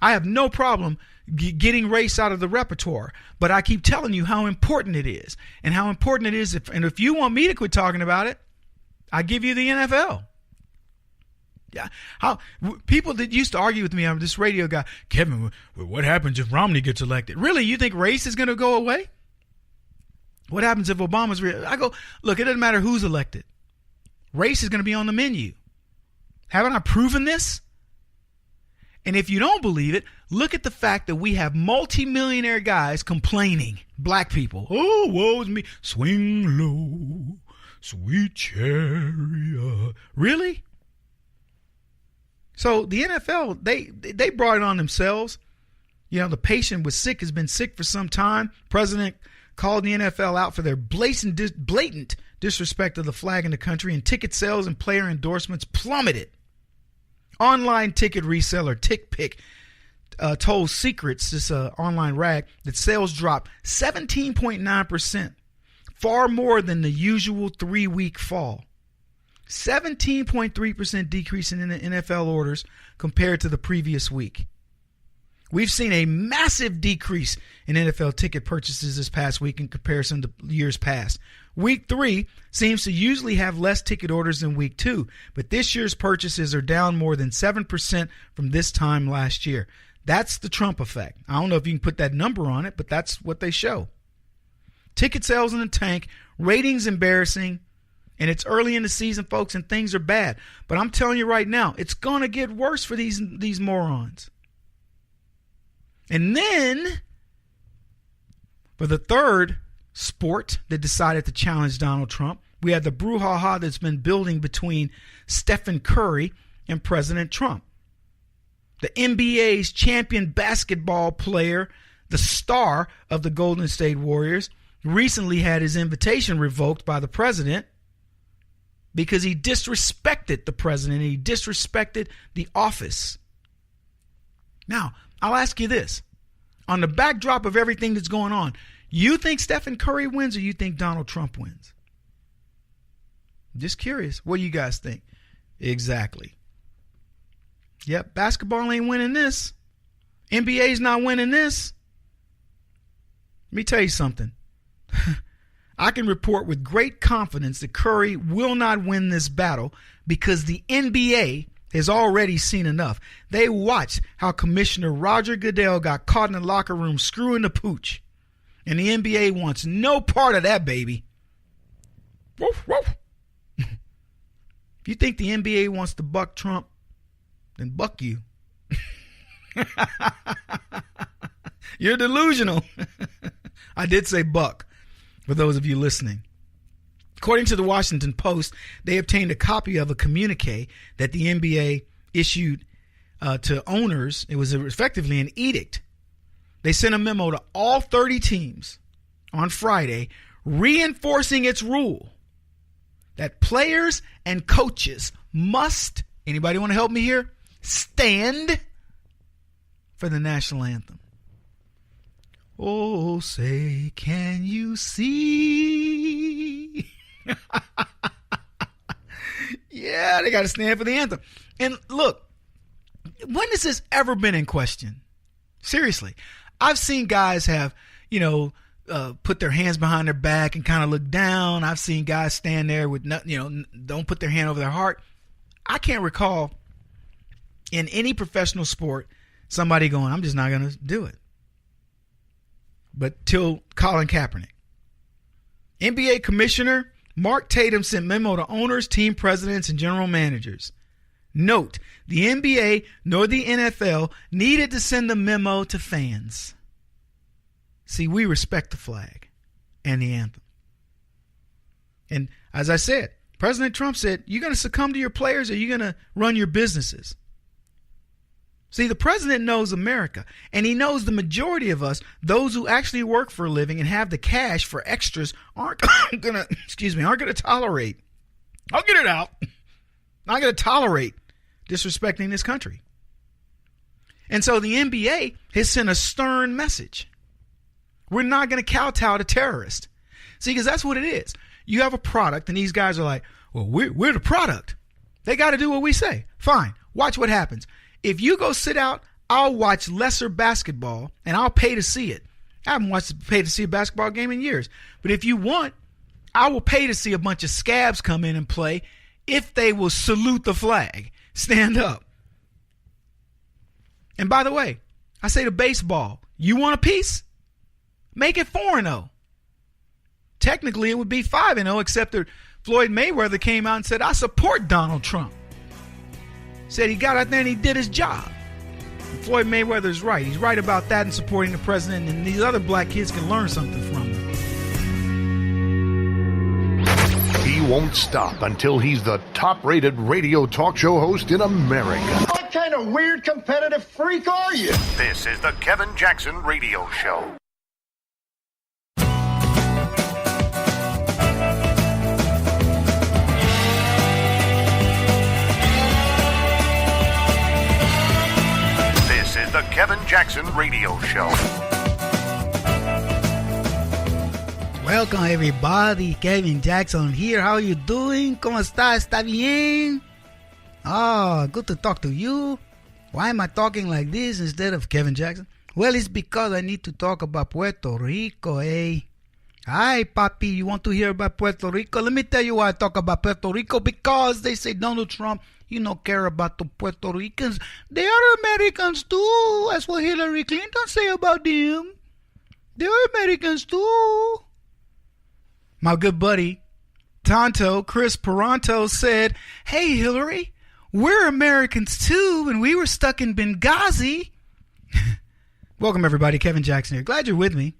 I have no problem getting race out of the repertoire, but I keep telling you how important it is and how important it is. If you want me to quit talking about it, I give you the NFL. Yeah, how people that used to argue with me, I'm this radio guy, Kevin, what happens if Romney gets elected? Really, you think race is going to go away? What happens if Obama's I go, look, it doesn't matter who's elected. Race is going to be on the menu. Haven't I proven this? And if you don't believe it, look at the fact that we have multimillionaire guys complaining, black people. Oh, woe is me. Swing low, sweet chariot. Really? So the NFL, they brought it on themselves. You know, the patient was sick, has been sick for some time. President called the NFL out for their blatant disrespect of the flag in the country, and ticket sales and player endorsements plummeted. Online ticket reseller TickPick told Secrets, this online rag, that sales dropped 17.9%, far more than the usual 3-week fall. 17.3% decrease in the NFL orders compared to the previous week. We've seen a massive decrease in NFL ticket purchases this past week in comparison to years past. Week 3 seems to usually have less ticket orders than week 2, but this year's purchases are down more than 7% from this time last year. That's the Trump effect. I don't know if you can put that number on it, but that's what they show. Ticket sales in the tank, ratings embarrassing, and it's early in the season, folks, and things are bad. But I'm telling you right now, it's going to get worse for these morons. And then, for the third sport that decided to challenge Donald Trump, we had the brouhaha that's been building between Stephen Curry and President Trump. The NBA's champion basketball player, the star of the Golden State Warriors, recently had his invitation revoked by the president because he disrespected the president. He disrespected the office. Now, I'll ask you this. On the backdrop of everything that's going on, you think Stephen Curry wins or you think Donald Trump wins? Just curious. What do you guys think? Exactly. Yep, basketball ain't winning this. NBA's not winning this. Let me tell you something. I can report with great confidence that Curry will not win this battle because the NBA has already seen enough. They watched how Commissioner Roger Goodell got caught in the locker room screwing the pooch. And the NBA wants no part of that, baby. Woof, woof. If you think the NBA wants to buck Trump, then buck you. You're delusional. I did say buck, for those of you listening. According to the Washington Post, they obtained a copy of a communique that the NBA issued to owners. It was effectively an edict. They sent a memo to all 30 teams on Friday reinforcing its rule that players and coaches must, anybody want to help me here, stand for the national anthem. Oh, say, can you see? Yeah, they got to stand for the anthem. And look, when has this ever been in question? Seriously, I've seen guys have, put their hands behind their back and kind of look down. I've seen guys stand there with, don't put their hand over their heart. I can't recall in any professional sport somebody going, I'm just not going to do it. But till Colin Kaepernick. NBA Commissioner Mark Tatum sent memo to owners, team presidents, and general managers. Note, the NBA nor the NFL needed to send the memo to fans. See, we respect the flag and the anthem. And as I said, President Trump said, you're going to succumb to your players or you're going to run your businesses. See, the president knows America, and he knows the majority of us, those who actually work for a living and have the cash for extras, aren't going to tolerate. I'll get it out. Not going to tolerate disrespecting this country. And so the NBA has sent a stern message. We're not going to kowtow to terrorists. See, because that's what it is. You have a product, and these guys are like, well, we're the product. They got to do what we say. Fine. Watch what happens. If you go sit out, I'll watch lesser basketball, and I'll pay to see it. I haven't paid to see a basketball game in years. But if you want, I will pay to see a bunch of scabs come in and play if they will salute the flag. Stand up. And by the way, I say to baseball, you want a piece? Make it 4-0. Technically, it would be 5-0, except that Floyd Mayweather came out and said, I support Donald Trump. Said he got out there and he did his job. And Floyd Mayweather's right. He's right about that and supporting the president, and these other black kids can learn something from him. He won't stop until he's the top-rated radio talk show host in America. What kind of weird competitive freak are you? This is the Kevin Jackson Radio Show. This is the Kevin Jackson Radio Show. Welcome everybody, Kevin Jackson here. How you doing? ¿Cómo está? ¿Está bien? Oh, good to talk to you. Why am I talking like this instead of Kevin Jackson? Well, it's because I need to talk about Puerto Rico, eh? Hi, papi, you want to hear about Puerto Rico? Let me tell you why I talk about Puerto Rico. Because they say Donald Trump, you don't care about the Puerto Ricans. They are Americans too. That's what Hillary Clinton say about them. They are Americans too. My good buddy, Chris Paranto said, hey, Hillary, we're Americans too, and we were stuck in Benghazi. Welcome, everybody. Kevin Jackson here. Glad you're with me.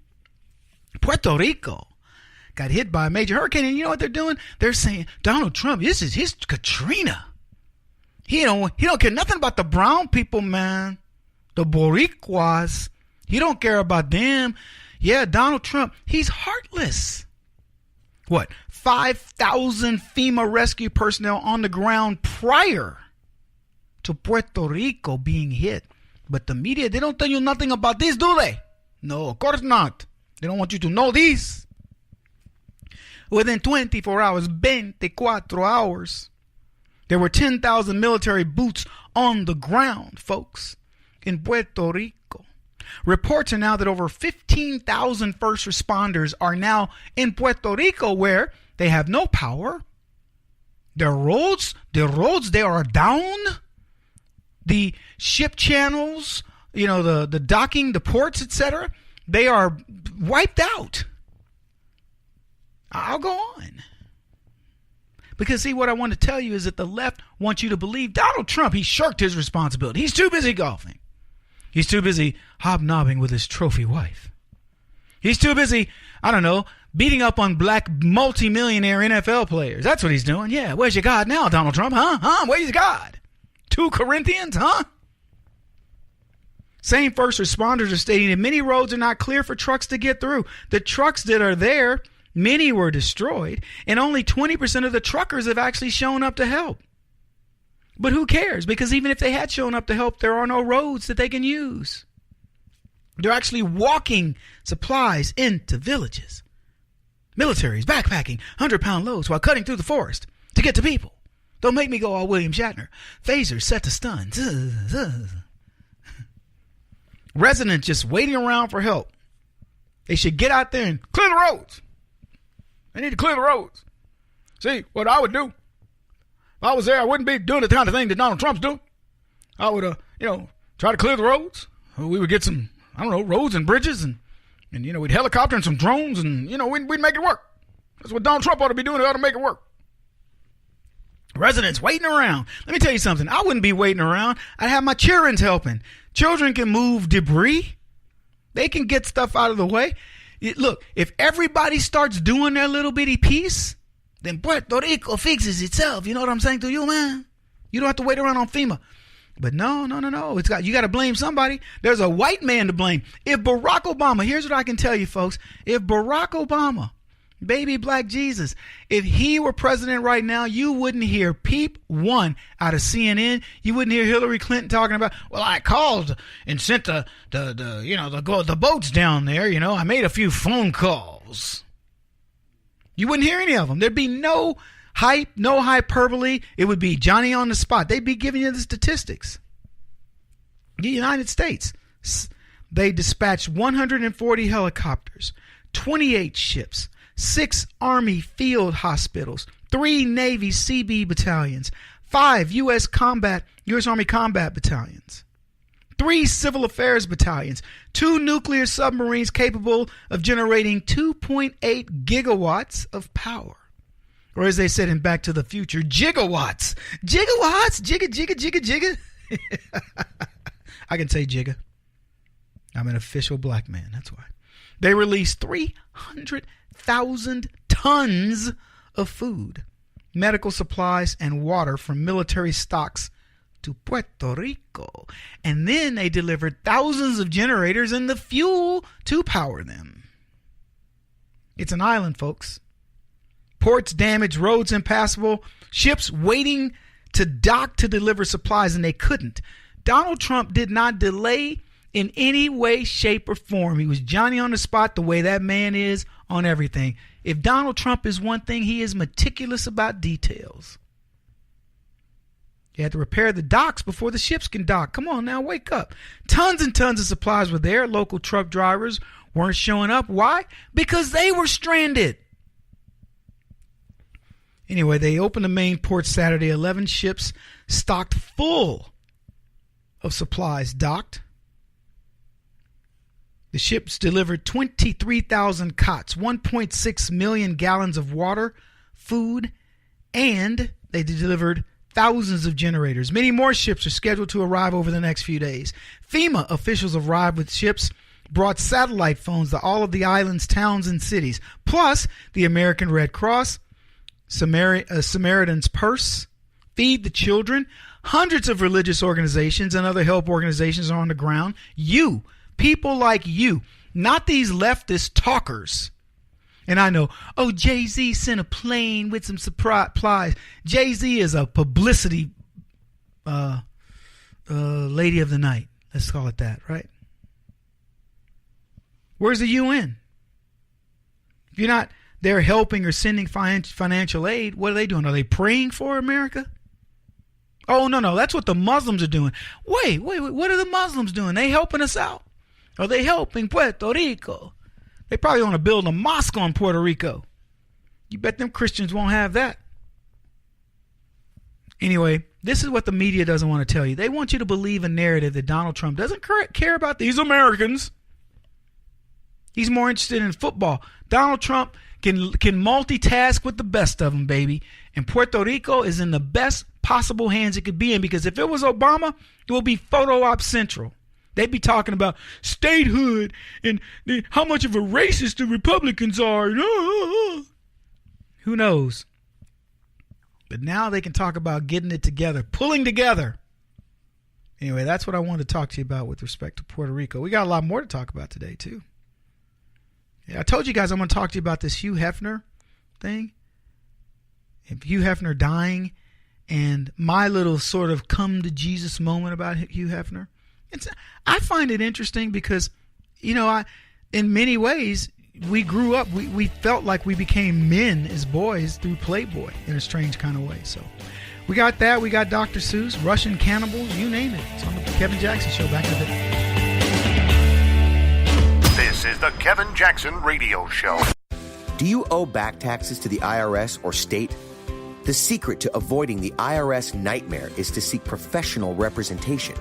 Puerto Rico got hit by a major hurricane, and you know what they're doing? They're saying, Donald Trump, this is his Katrina. He don't care nothing about the brown people, man. The Boricuas. He don't care about them. Yeah, Donald Trump, he's heartless. what, 5,000 FEMA rescue personnel on the ground prior to Puerto Rico being hit. But the media, they don't tell you nothing about this, do they? No, of course not. They don't want you to know this. Within 24 hours, 24 hours, there were 10,000 military boots on the ground, folks, in Puerto Rico. Reports are now that over 15,000 first responders are now in Puerto Rico, where they have no power. The roads they are down. The ship channels, the docking, the ports, etc., they are wiped out. I'll go on. Because, see, what I want to tell you is that the left wants you to believe Donald Trump, he shirked his responsibility. He's too busy golfing. He's too busy hobnobbing with his trophy wife. He's too busy, beating up on black multimillionaire NFL players. That's what he's doing. Yeah, where's your God now, Donald Trump? Huh? Where's your God? 2 Corinthians, huh? Same first responders are stating that many roads are not clear for trucks to get through. The trucks that are there, many were destroyed, and only 20% of the truckers have actually shown up to help. But who cares? Because even if they had shown up to help, there are no roads that they can use. They're actually walking supplies into villages. Militaries backpacking 100-pound loads while cutting through the forest to get to people. Don't make me go all William Shatner. Phasers set to stun. Residents just waiting around for help. They should get out there and clear the roads. They need to clear the roads. See, what I would do, if I was there, I wouldn't be doing the kind of thing that Donald Trump's doing. I would, try to clear the roads. We would get some, roads and bridges, and we'd helicopter and some drones, and, we'd make it work. That's what Donald Trump ought to be doing. He ought to make it work. Residents waiting around. Let me tell you something. I wouldn't be waiting around. I'd have my children helping. Children can move debris. They can get stuff out of the way. Look, if everybody starts doing their little bitty piece, then Puerto Rico fixes itself. You know what I'm saying to you, man? You don't have to wait around on FEMA. But no. You got to blame somebody. There's a white man to blame. If Barack Obama, here's what I can tell you, folks. If Barack Obama, baby black Jesus, if he were president right now, you wouldn't hear peep one out of CNN. You wouldn't hear Hillary Clinton talking about, well, I called and sent the boats down there. I made a few phone calls. You wouldn't hear any of them. There'd be no hype, no hyperbole. It would be Johnny on the spot. They'd be giving you the statistics. The United States, they dispatched 140 helicopters, 28 ships, 6 Army field hospitals, 3 Navy CB battalions, 5 U.S. Army combat battalions, 3 civil affairs battalions, 2 nuclear submarines capable of generating 2.8 gigawatts of power. Or as they said in Back to the Future, gigawatts. Gigawatts? Jigga. I can say jigga. I'm an official black man, that's why. They released 300,000 tons of food, medical supplies, and water from military stocks to Puerto Rico. And then they delivered thousands of generators and the fuel to power them. It's an island, folks. Ports damaged, roads impassable, ships waiting to dock to deliver supplies, and they couldn't. Donald Trump did not delay in any way, shape, or form. He was Johnny on the spot, the way that man is on everything. If Donald Trump is one thing, he is meticulous about details. You had to repair the docks before the ships can dock. Come on now, wake up. Tons and tons of supplies were there. Local truck drivers weren't showing up. Why? Because they were stranded. Anyway, they opened the main port Saturday. 11 ships stocked full of supplies docked. The ships delivered 23,000 cots, 1.6 million gallons of water, food, and they delivered thousands of generators. Many more ships are scheduled to arrive over the next few days. FEMA officials arrived with ships, brought satellite phones to all of the island's towns and cities, plus the American Red Cross, Samaritan's Purse, Feed the Children. Hundreds of religious organizations and other help organizations are on the ground. You, people like you, not these leftist talkers, And I know, oh, Jay-Z sent a plane with some supplies. Jay-Z is a publicity lady of the night. Let's call it that, right? Where's the UN? If you're not there helping or sending financial aid, what are they doing? Are they praying for America? Oh, no, that's what the Muslims are doing. Wait, what are the Muslims doing? They helping us out? Are they helping Puerto Rico? They probably want to build a mosque on Puerto Rico. You bet them Christians won't have that. Anyway, this is what the media doesn't want to tell you. They want you to believe a narrative that Donald Trump doesn't care about these Americans. He's more interested in football. Donald Trump can multitask with the best of them, baby. And Puerto Rico is in the best possible hands it could be in, because if it was Obama, it would be photo op central. They'd be talking about statehood and how much of a racist the Republicans are. Who knows? But now they can talk about getting it together, pulling together. Anyway, that's what I wanted to talk to you about with respect to Puerto Rico. We got a lot more to talk about today, too. Yeah, I told you guys I'm going to talk to you about this Hugh Hefner thing. And Hugh Hefner dying and my little sort of come to Jesus moment about Hugh Hefner. I find it interesting because, in many ways, we grew up, we felt like we became men as boys through Playboy in a strange kind of way. So we got that. We got Dr. Seuss, Russian cannibals, you name it. It's on the Kevin Jackson Show. Back in a bit. This is the Kevin Jackson Radio Show. Do you owe back taxes to the IRS or state? The secret to avoiding the IRS nightmare is to seek professional representation.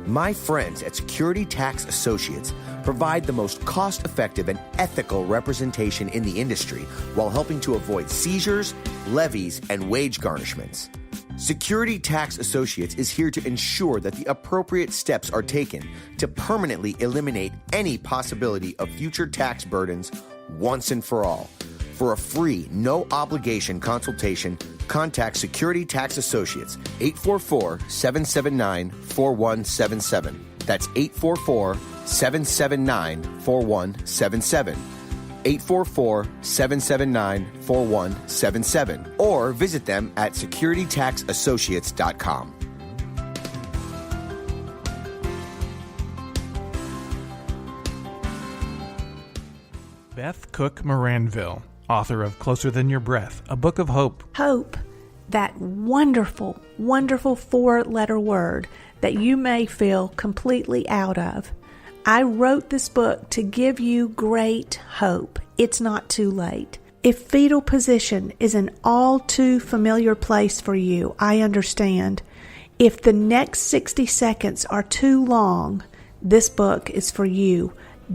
My friends at Security Tax Associates provide the most cost-effective and ethical representation in the industry while helping to avoid seizures, levies, and wage garnishments. Security Tax Associates is here to ensure that the appropriate steps are taken to permanently eliminate any possibility of future tax burdens once and for all. For a free, no-obligation consultation, contact Security Tax Associates, 844-779-4177. That's 844-779-4177. 844-779-4177. Or visit them at securitytaxassociates.com. Beth Cook Moranville, author of Closer Than Your Breath, a book of hope. Hope, that wonderful, wonderful 4-letter word that you may feel completely out of. I wrote this book to give you great hope. It's not too late. If fetal position is an all too familiar place for you, I understand. If the next 60 seconds are too long, this book is for you.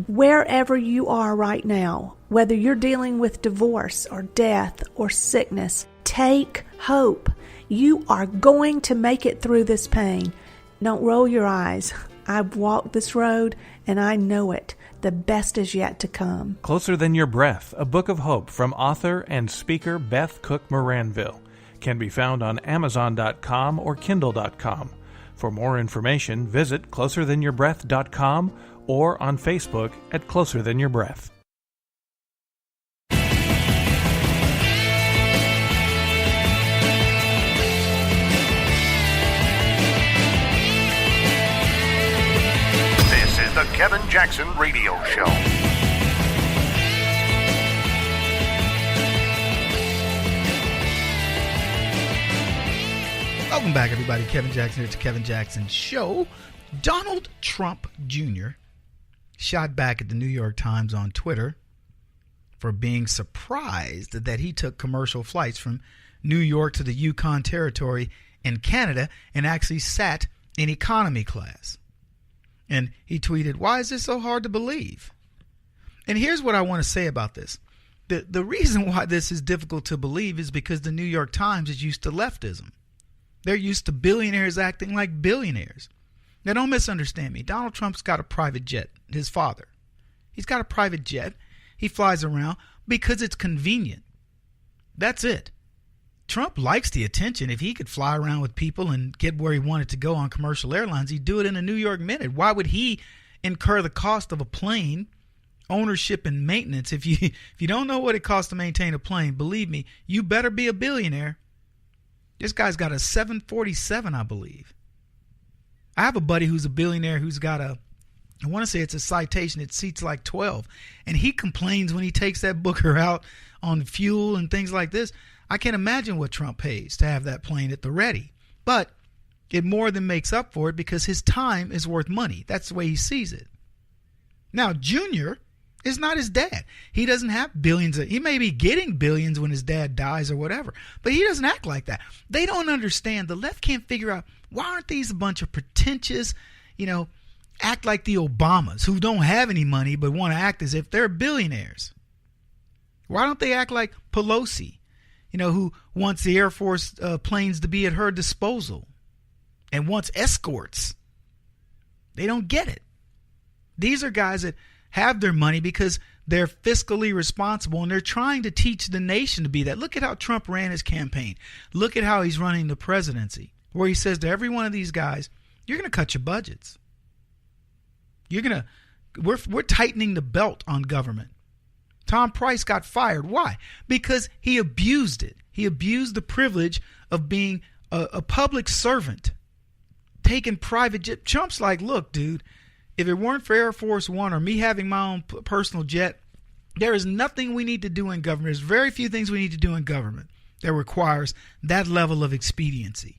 Wherever you are right now, whether you're dealing with divorce or death or sickness, take hope. You are going to make it through this pain. Don't roll your eyes. I've walked this road and I know it. The best is yet to come. Closer Than Your Breath, a book of hope from author and speaker Beth Cook Moranville, can be found on Amazon.com or Kindle.com. For more information, visit closerthanyourBreath.com or on Facebook at Closer Than Your Breath. This is the Kevin Jackson Radio Show. Welcome back, everybody. Kevin Jackson here. It's the Kevin Jackson Show. Donald Trump Jr. shot back at the New York Times on Twitter for being surprised that he took commercial flights from New York to the Yukon Territory in Canada and actually sat in economy class. And he tweeted, "Why is this so hard to believe?" And here's what I want to say about this. The reason why this is difficult to believe is because the New York Times is used to leftism. They're used to billionaires acting like billionaires. Now, don't misunderstand me. Donald Trump's got a private jet, his father. He's got a private jet. He flies around because it's convenient. That's it. Trump likes the attention. If he could fly around with people and get where he wanted to go on commercial airlines, he'd do it in a New York minute. Why would he incur the cost of a plane ownership and maintenance. If you don't know what it costs to maintain a plane, believe me, you better be a billionaire. This guy's got a 747, I believe. I have a buddy who's a billionaire who's got I want to say it's a Citation. It seats like 12. And he complains when he takes that booker out on fuel and things like this. I can't imagine what Trump pays to have that plane at the ready. But it more than makes up for it because his time is worth money. That's the way he sees it. Now, Junior is not his dad. He doesn't have billions. He may be getting billions when his dad dies or whatever, but he doesn't act like that. They don't understand. The left can't figure out, why aren't these a bunch of pretentious, act like the Obamas who don't have any money but want to act as if they're billionaires? Why don't they act like Pelosi, who wants the Air Force planes to be at her disposal and wants escorts? They don't get it. These are guys that have their money because they're fiscally responsible, and they're trying to teach the nation to be that. Look at how Trump ran his campaign. Look at how he's running the presidency, where he says to every one of these guys, you're going to cut your budgets. We're tightening the belt on government. Tom Price got fired. Why? Because he abused it. He abused the privilege of being a public servant, taking private jet. Trump's like, look, dude, if it weren't for Air Force One or me having my own personal jet, there is nothing we need to do in government. There's very few things we need to do in government that requires that level of expediency.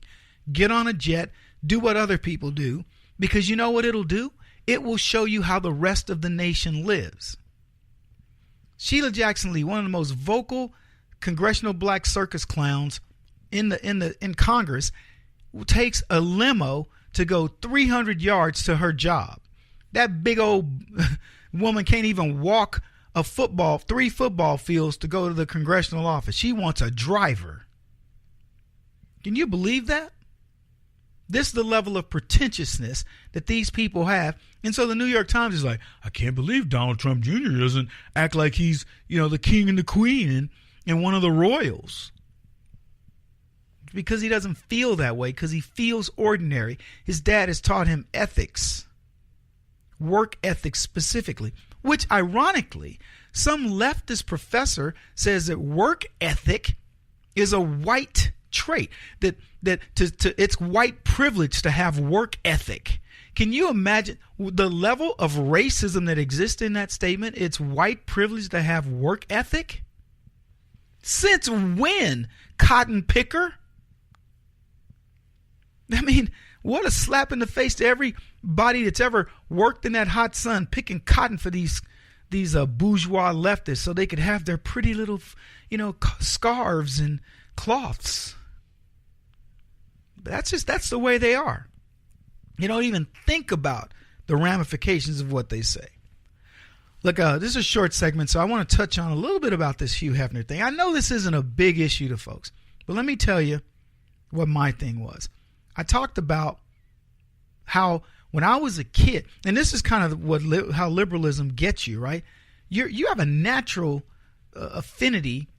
Get on a jet, do what other people do, because you know what it'll do? It will show you how the rest of the nation lives. Sheila Jackson Lee, one of the most vocal congressional black circus clowns in Congress, takes a limo to go 300 yards to her job. That big old woman can't even walk 3 football fields to go to the congressional office. She wants a driver. Can you believe that? This is the level of pretentiousness that these people have. And so the New York Times is like, I can't believe Donald Trump Jr. doesn't act like he's, the king and the queen and one of the royals. Because he doesn't feel that way, because he feels ordinary. His dad has taught him ethics, work ethics specifically, which ironically, some leftist professor says that work ethic is a white trait, that it's white privilege to have work ethic. Can you imagine the level of racism that exists in that statement? It's white privilege to have work ethic? Since when, cotton picker? I mean, what a slap in the face to everybody that's ever worked in that hot sun picking cotton for these bourgeois leftists so they could have their pretty little, scarves and cloths. But that's the way they are. You don't even think about the ramifications of what they say. Look, this is a short segment, so I want to touch on a little bit about this Hugh Hefner thing. I know this isn't a big issue to folks, but let me tell you what my thing was. I talked about how when I was a kid, and this is kind of how liberalism gets you, right? You have a natural affinity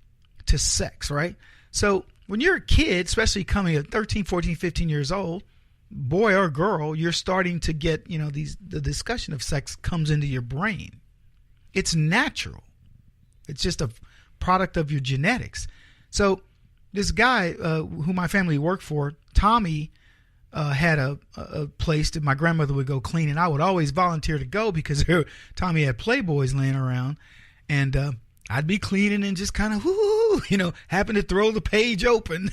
to sex, right? So when you're a kid, especially coming at 13, 14, 15 years old, boy or girl, you're starting to get, the discussion of sex comes into your brain. It's natural. It's just a product of your genetics. So this guy who my family worked for, Tommy, had a place that my grandmother would go clean, and I would always volunteer to go because Tommy had Playboys laying around, and I'd be cleaning and just kind of happen to throw the page open,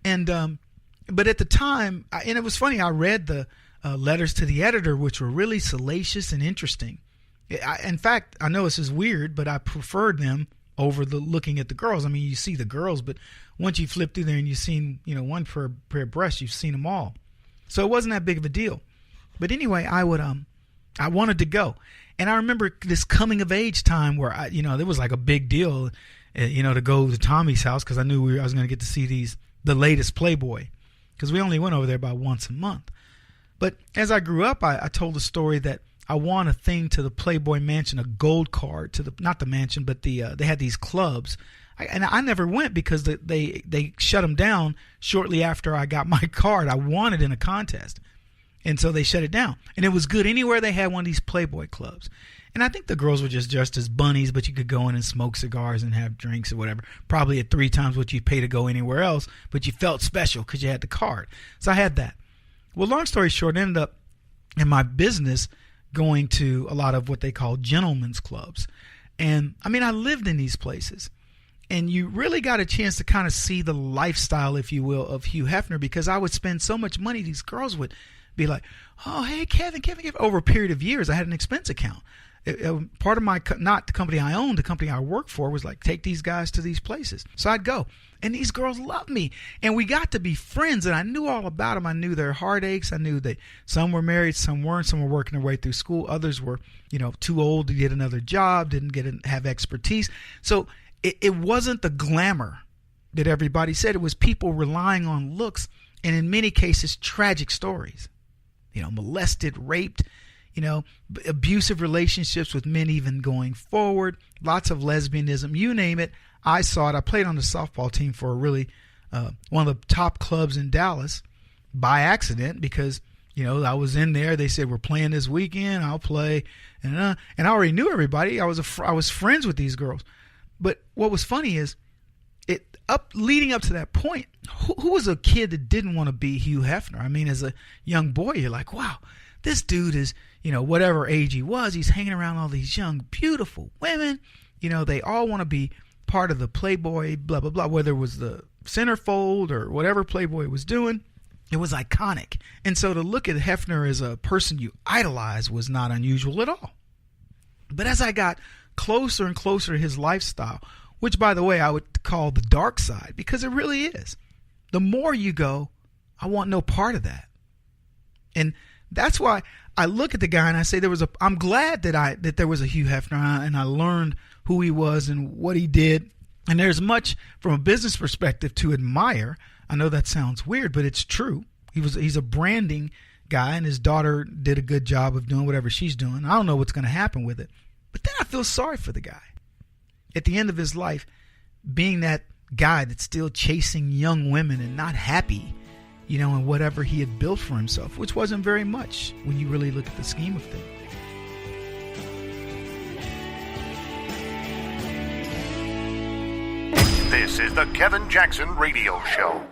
and but at the time, and it was funny, I read the letters to the editor, which were really salacious and interesting. In fact, I know this is weird, but I preferred them over looking at the girls. I mean, you see the girls, but once you flip through there and you've seen, one pair of breasts, you've seen them all. So it wasn't that big of a deal. But anyway, I wanted to go. And I remember this coming of age time where there was like a big deal, to go to Tommy's house because I knew I was going to get to see the latest Playboy, because we only went over there about once a month. But as I grew up, I told the story that I won a thing to the Playboy Mansion, a gold card to not the mansion, but they had these clubs. And I never went because they shut them down shortly after I got my card. I won it in a contest. And so they shut it down. And it was good anywhere they had one of these Playboy clubs. And I think the girls were just dressed as bunnies, but you could go in and smoke cigars and have drinks or whatever. Probably at 3 times what you'd pay to go anywhere else, but you felt special because you had the card. So I had that. Well, long story short, I ended up in my business going to a lot of what they call gentlemen's clubs. And I mean, I lived in these places. And you really got a chance to kind of see the lifestyle, if you will, of Hugh Hefner, because I would spend so much money. These girls would be like, oh, hey, Kevin. Over a period of years, I had an expense account. Part of my, not the company I owned, the company I worked for was like, take these guys to these places. So I'd go. And these girls loved me. And we got to be friends. And I knew all about them. I knew their heartaches. I knew that some were married, some weren't. Some were working their way through school. Others were, too old to get another job, didn't have expertise. So it wasn't the glamour that everybody said. It was people relying on looks, and in many cases, tragic stories. Molested, raped, abusive relationships with men even going forward, lots of lesbianism, you name it. I saw it. I played on the softball team for one of the top clubs in Dallas by accident because, I was in there. They said, we're playing this weekend. I'll play. And I already knew everybody. I was friends with these girls. But what was funny is leading up to that point, who was a kid that didn't want to be Hugh Hefner? I mean, as a young boy, you're like, wow, this dude is, whatever age he was, he's hanging around all these young, beautiful women. They all want to be part of the Playboy, blah, blah, blah, whether it was the centerfold or whatever Playboy was doing. It was iconic. And so to look at Hefner as a person you idolize was not unusual at all. But as I got closer and closer to his lifestyle, which, by the way, I would call the dark side, because it really is. The more you go, I want no part of that. And that's why I look at the guy and I say I'm glad that there was a Hugh Hefner, and I learned who he was and what he did. And there's much from a business perspective to admire. I know that sounds weird, but it's true. He's a branding guy, and his daughter did a good job of doing whatever she's doing. I don't know what's going to happen with it. But then I feel sorry for the guy. At the end of his life, being that guy that's still chasing young women and not happy, in whatever he had built for himself, which wasn't very much when you really look at the scheme of things. This is the Kevin Jackson Radio Show.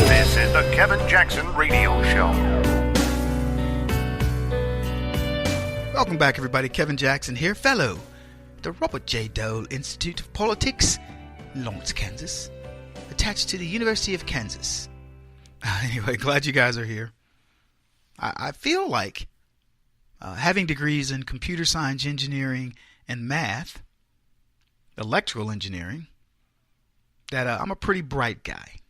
This is the Kevin Jackson Radio Show. Welcome back, everybody. Kevin Jackson here, fellow the Robert J. Dole Institute of Politics, Lawrence, Kansas, attached to the University of Kansas. Anyway, glad you guys are here. I feel like having degrees in computer science, engineering, and math, electrical engineering, that I'm a pretty bright guy.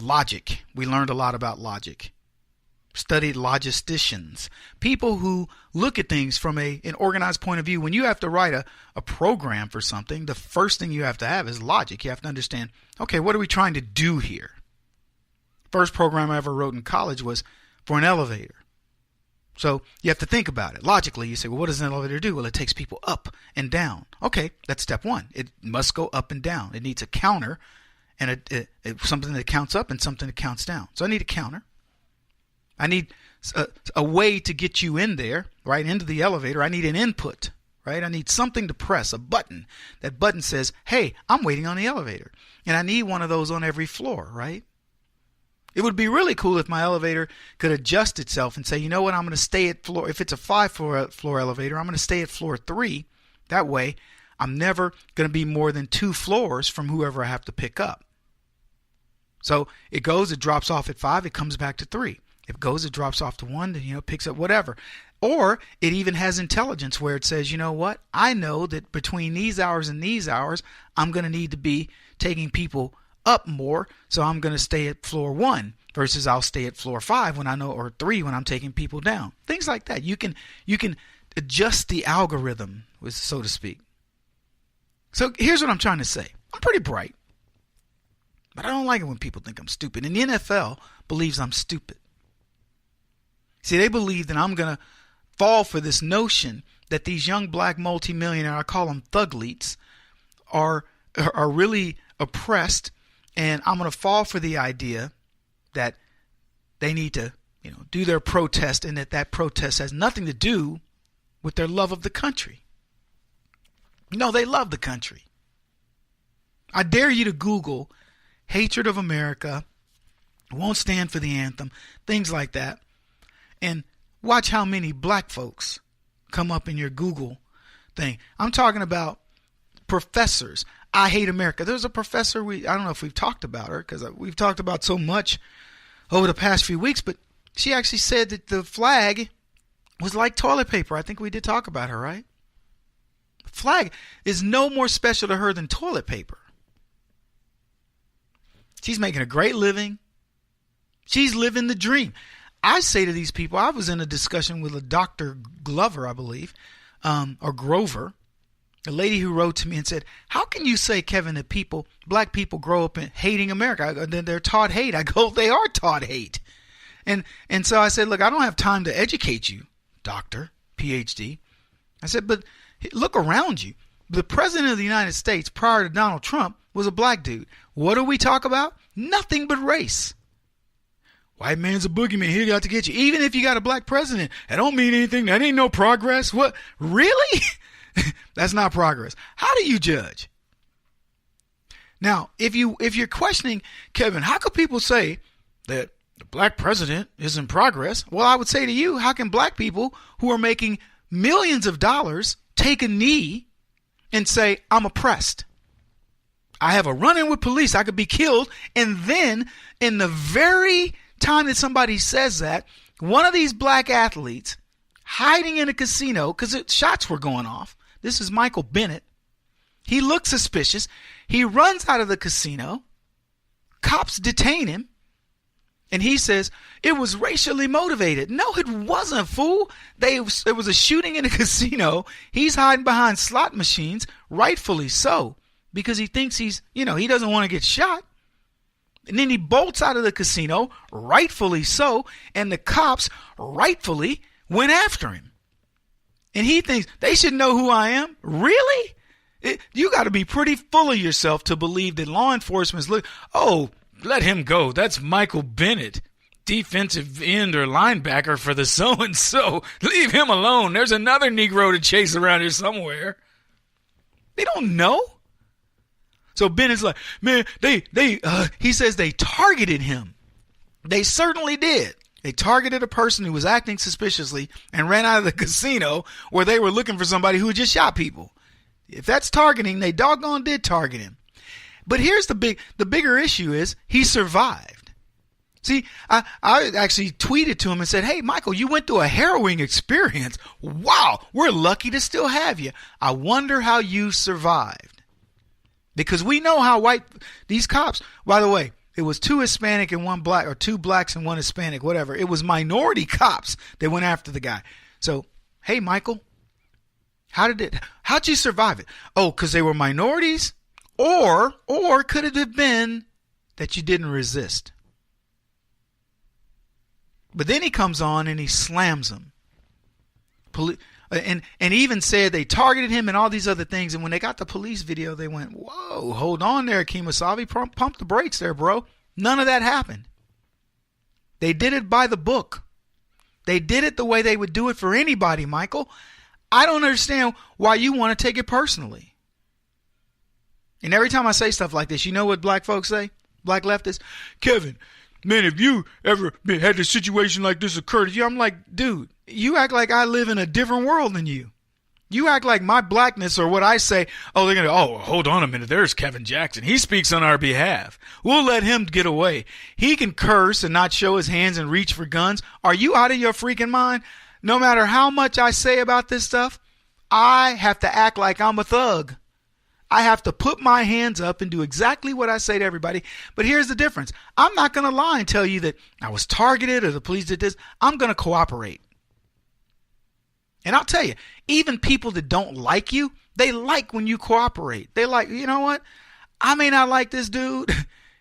Logic. We learned a lot about logic. Studied logisticians, people who look at things from an organized point of view. When you have to write a program for something, the first thing you have to have is logic. You have to understand, okay, what are we trying to do here? First program I ever wrote in college was for an elevator. So you have to think about it. Logically, you say, well, what does an elevator do? Well, it takes people up and down. Okay, that's step one. It must go up and down. It needs a counter and something that counts up and something that counts down. So I need a counter. I need a way to get you in there, right, into the elevator. I need an input, right? I need something to press, a button. That button says, hey, I'm waiting on the elevator. And I need one of those on every floor, right? It would be really cool if my elevator could adjust itself and say, you know what, I'm going to stay at floor, if it's a 5-floor elevator, I'm going to stay at floor 3. That way, I'm never going to be more than 2 floors from whoever I have to pick up. So it goes, it drops off at 5, it comes back to 3. If it goes, it drops off to 1, then, picks up whatever. Or it even has intelligence where it says, you know what, I know that between these hours and these hours, I'm going to need to be taking people up more, so I'm going to stay at floor 1 versus I'll stay at floor 5 when I know, or 3 when I'm taking people down. Things like that. You can adjust the algorithm, so to speak. So here's what I'm trying to say. I'm pretty bright, but I don't like it when people think I'm stupid. And the NFL believes I'm stupid. See, they believe that I'm going to fall for this notion that these young black multimillionaires, I call them thuglites, are really oppressed, and I'm going to fall for the idea that they need to, do their protest, and that protest has nothing to do with their love of the country. No, they love the country. I dare you to Google hatred of America, won't stand for the anthem, things like that, and watch how many black folks come up in your Google thing. I'm talking about professors. I hate America. There's a professor, I don't know if we've talked about her, because we've talked about so much over the past few weeks, but she actually said that the flag was like toilet paper. I think we did talk about her, right? Flag is no more special to her than toilet paper. She's making a great living. She's living the dream. I say to these people, I was in a discussion with a Dr. Glover, I believe, or Grover, a lady who wrote to me and said, how can you say, Kevin, that black people grow up hating America? Then they're taught hate. I go, they are taught hate. And so I said, look, I don't have time to educate you, doctor, PhD. I said, but look around you. The president of the United States prior to Donald Trump was a black dude. What do we talk about? Nothing but race. White man's a boogeyman. He got to get you. Even if you got a black president, that don't mean anything. That ain't no progress. What? Really? That's not progress. How do you judge? Now, if you're questioning, Kevin, how could people say that the black president isn't progress? Well, I would say to you, how can black people who are making millions of dollars take a knee and say, I'm oppressed? I have a run-in with police. I could be killed. And then in the very time that somebody says that, one of these black athletes hiding in a casino, because shots were going off. This is Michael Bennett. He looks suspicious. He runs out of the casino. Cops detain him. And he says, it was racially motivated. No, it wasn't, fool. It was a shooting in a casino. He's hiding behind slot machines, rightfully so, because he thinks he doesn't want to get shot. And then he bolts out of the casino, rightfully so, and the cops rightfully went after him. And he thinks they should know who I am. Really? You got to be pretty full of yourself to believe that law enforcement's let him go. That's Michael Bennett, defensive end or linebacker for the so-and-so. Leave him alone. There's another Negro to chase around here somewhere. They don't know. So Bennett's like, man, he says they targeted him. They certainly did. They targeted a person who was acting suspiciously and ran out of the casino where they were looking for somebody who had just shot people. If that's targeting, they doggone did target him. But here's the bigger issue is he survived. See, I actually tweeted to him and said, hey, Michael, you went through a harrowing experience. Wow, we're lucky to still have you. I wonder how you survived. Because we know how these cops, by the way, it was 2 Hispanic and 1 black, or 2 blacks and 1 Hispanic, whatever. It was minority cops that went after the guy. So, hey, Michael, how'd you survive it? Oh, because they were minorities? Or could it have been that you didn't resist? But then he comes on and he slams them. And even said they targeted him and all these other things. And when they got the police video, they went, whoa, hold on there, Kemosabe. Pump the brakes there, bro. None of that happened. They did it by the book. They did it the way they would do it for anybody, Michael. I don't understand why you want to take it personally. And every time I say stuff like this, you know what black folks say? Black leftists? Kevin, man, if you ever had a situation like this occur to you, I'm like, dude, you act like I live in a different world than you. You act like my blackness or what I say, they're going to, hold on a minute, there's Kevin Jackson. He speaks on our behalf. We'll let him get away. He can curse and not show his hands and reach for guns. Are you out of your freaking mind? No matter how much I say about this stuff, I have to act like I'm a thug. I have to put my hands up and do exactly what I say to everybody. But here's the difference. I'm not going to lie and tell you that I was targeted or the police did this. I'm going to cooperate. And I'll tell you, even people that don't like you, they like when you cooperate. They like, you know what? I may not like this dude.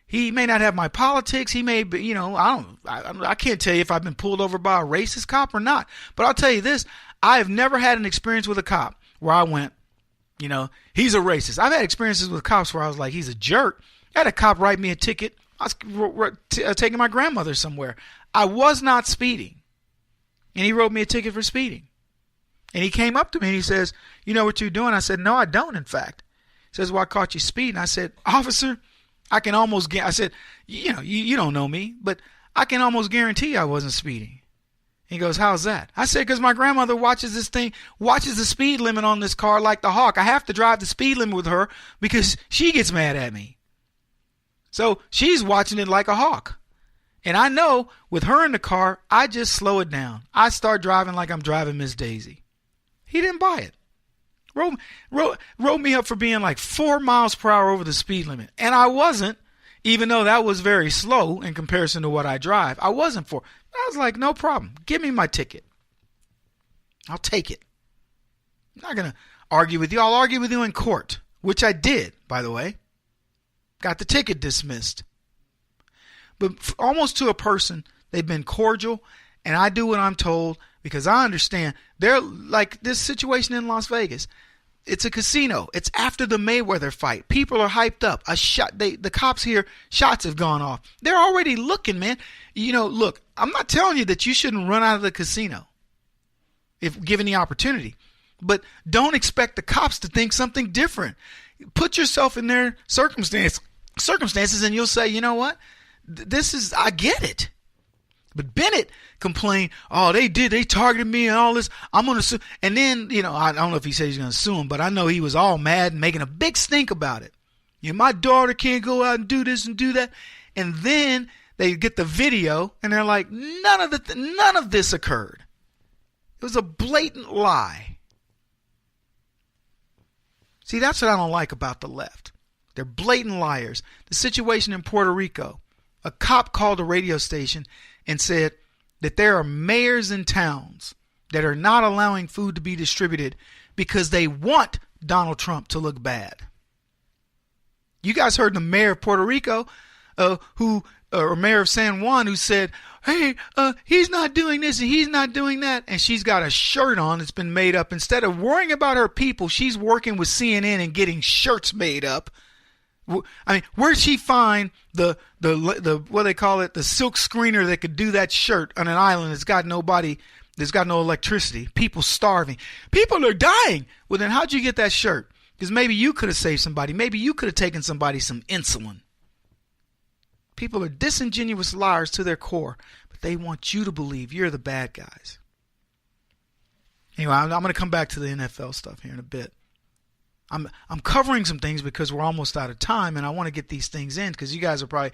He may not have my politics. He may be, I can't tell you if I've been pulled over by a racist cop or not. But I'll tell you this. I have never had an experience with a cop where I went, he's a racist. I've had experiences with cops where I was like, he's a jerk. I had a cop write me a ticket. I was taking my grandmother somewhere. I was not speeding. And he wrote me a ticket for speeding. And he came up to me and he says, you know what you're doing? I said, no, I don't, in fact. He says, well, I caught you speeding. I said, officer, I can almost get, I said, you don't know me, but I can almost guarantee I wasn't speeding. He goes, how's that? I said, because my grandmother watches the speed limit on this car like the hawk. I have to drive the speed limit with her because she gets mad at me. So she's watching it like a hawk. And I know with her in the car, I just slow it down. I start driving like I'm driving Miss Daisy. He didn't buy it. Wrote me up for being like 4 miles per hour over the speed limit. And I wasn't, even though that was very slow in comparison to what I drive. I wasn't for. I was like, no problem. Give me my ticket. I'll take it. I'm not going to argue with you. I'll argue with you in court, which I did, by the way. Got the ticket dismissed. But almost to a person, they've been cordial, and I do what I'm told because I understand. They're like this situation in Las Vegas. It's a casino. It's after the Mayweather fight. People are hyped up. The cops here, shots have gone off. They're already looking, man. Look, I'm not telling you that you shouldn't run out of the casino if given the opportunity. But don't expect the cops to think something different. Put yourself in their circumstances and you'll say, you know what? I get it. But Bennett complained, oh, they targeted me and all this. I'm going to sue. And then, I don't know if he said he's going to sue him, but I know he was all mad and making a big stink about it. My daughter can't go out and do this and do that. And then they get the video and they're like, none of this occurred. It was a blatant lie. See, that's what I don't like about the left. They're blatant liars. The situation in Puerto Rico, a cop called a radio station and said that there are mayors in towns that are not allowing food to be distributed because they want Donald Trump to look bad. You guys heard the mayor of Puerto Rico, or mayor of San Juan, who said, hey, he's not doing this and he's not doing that. And she's got a shirt on that's been made up. Instead of worrying about her people, she's working with CNN and getting shirts made up. I mean, where'd she find the what they call it, the silk screener that could do that shirt on an island that's got no electricity? People starving. People are dying. Well, then how'd you get that shirt? Because maybe you could have saved somebody. Maybe you could have taken somebody some insulin. People are disingenuous liars to their core, but they want you to believe you're the bad guys. Anyway, I'm going to come back to the NFL stuff here in a bit. I'm covering some things because we're almost out of time, and I want to get these things in because you guys are probably,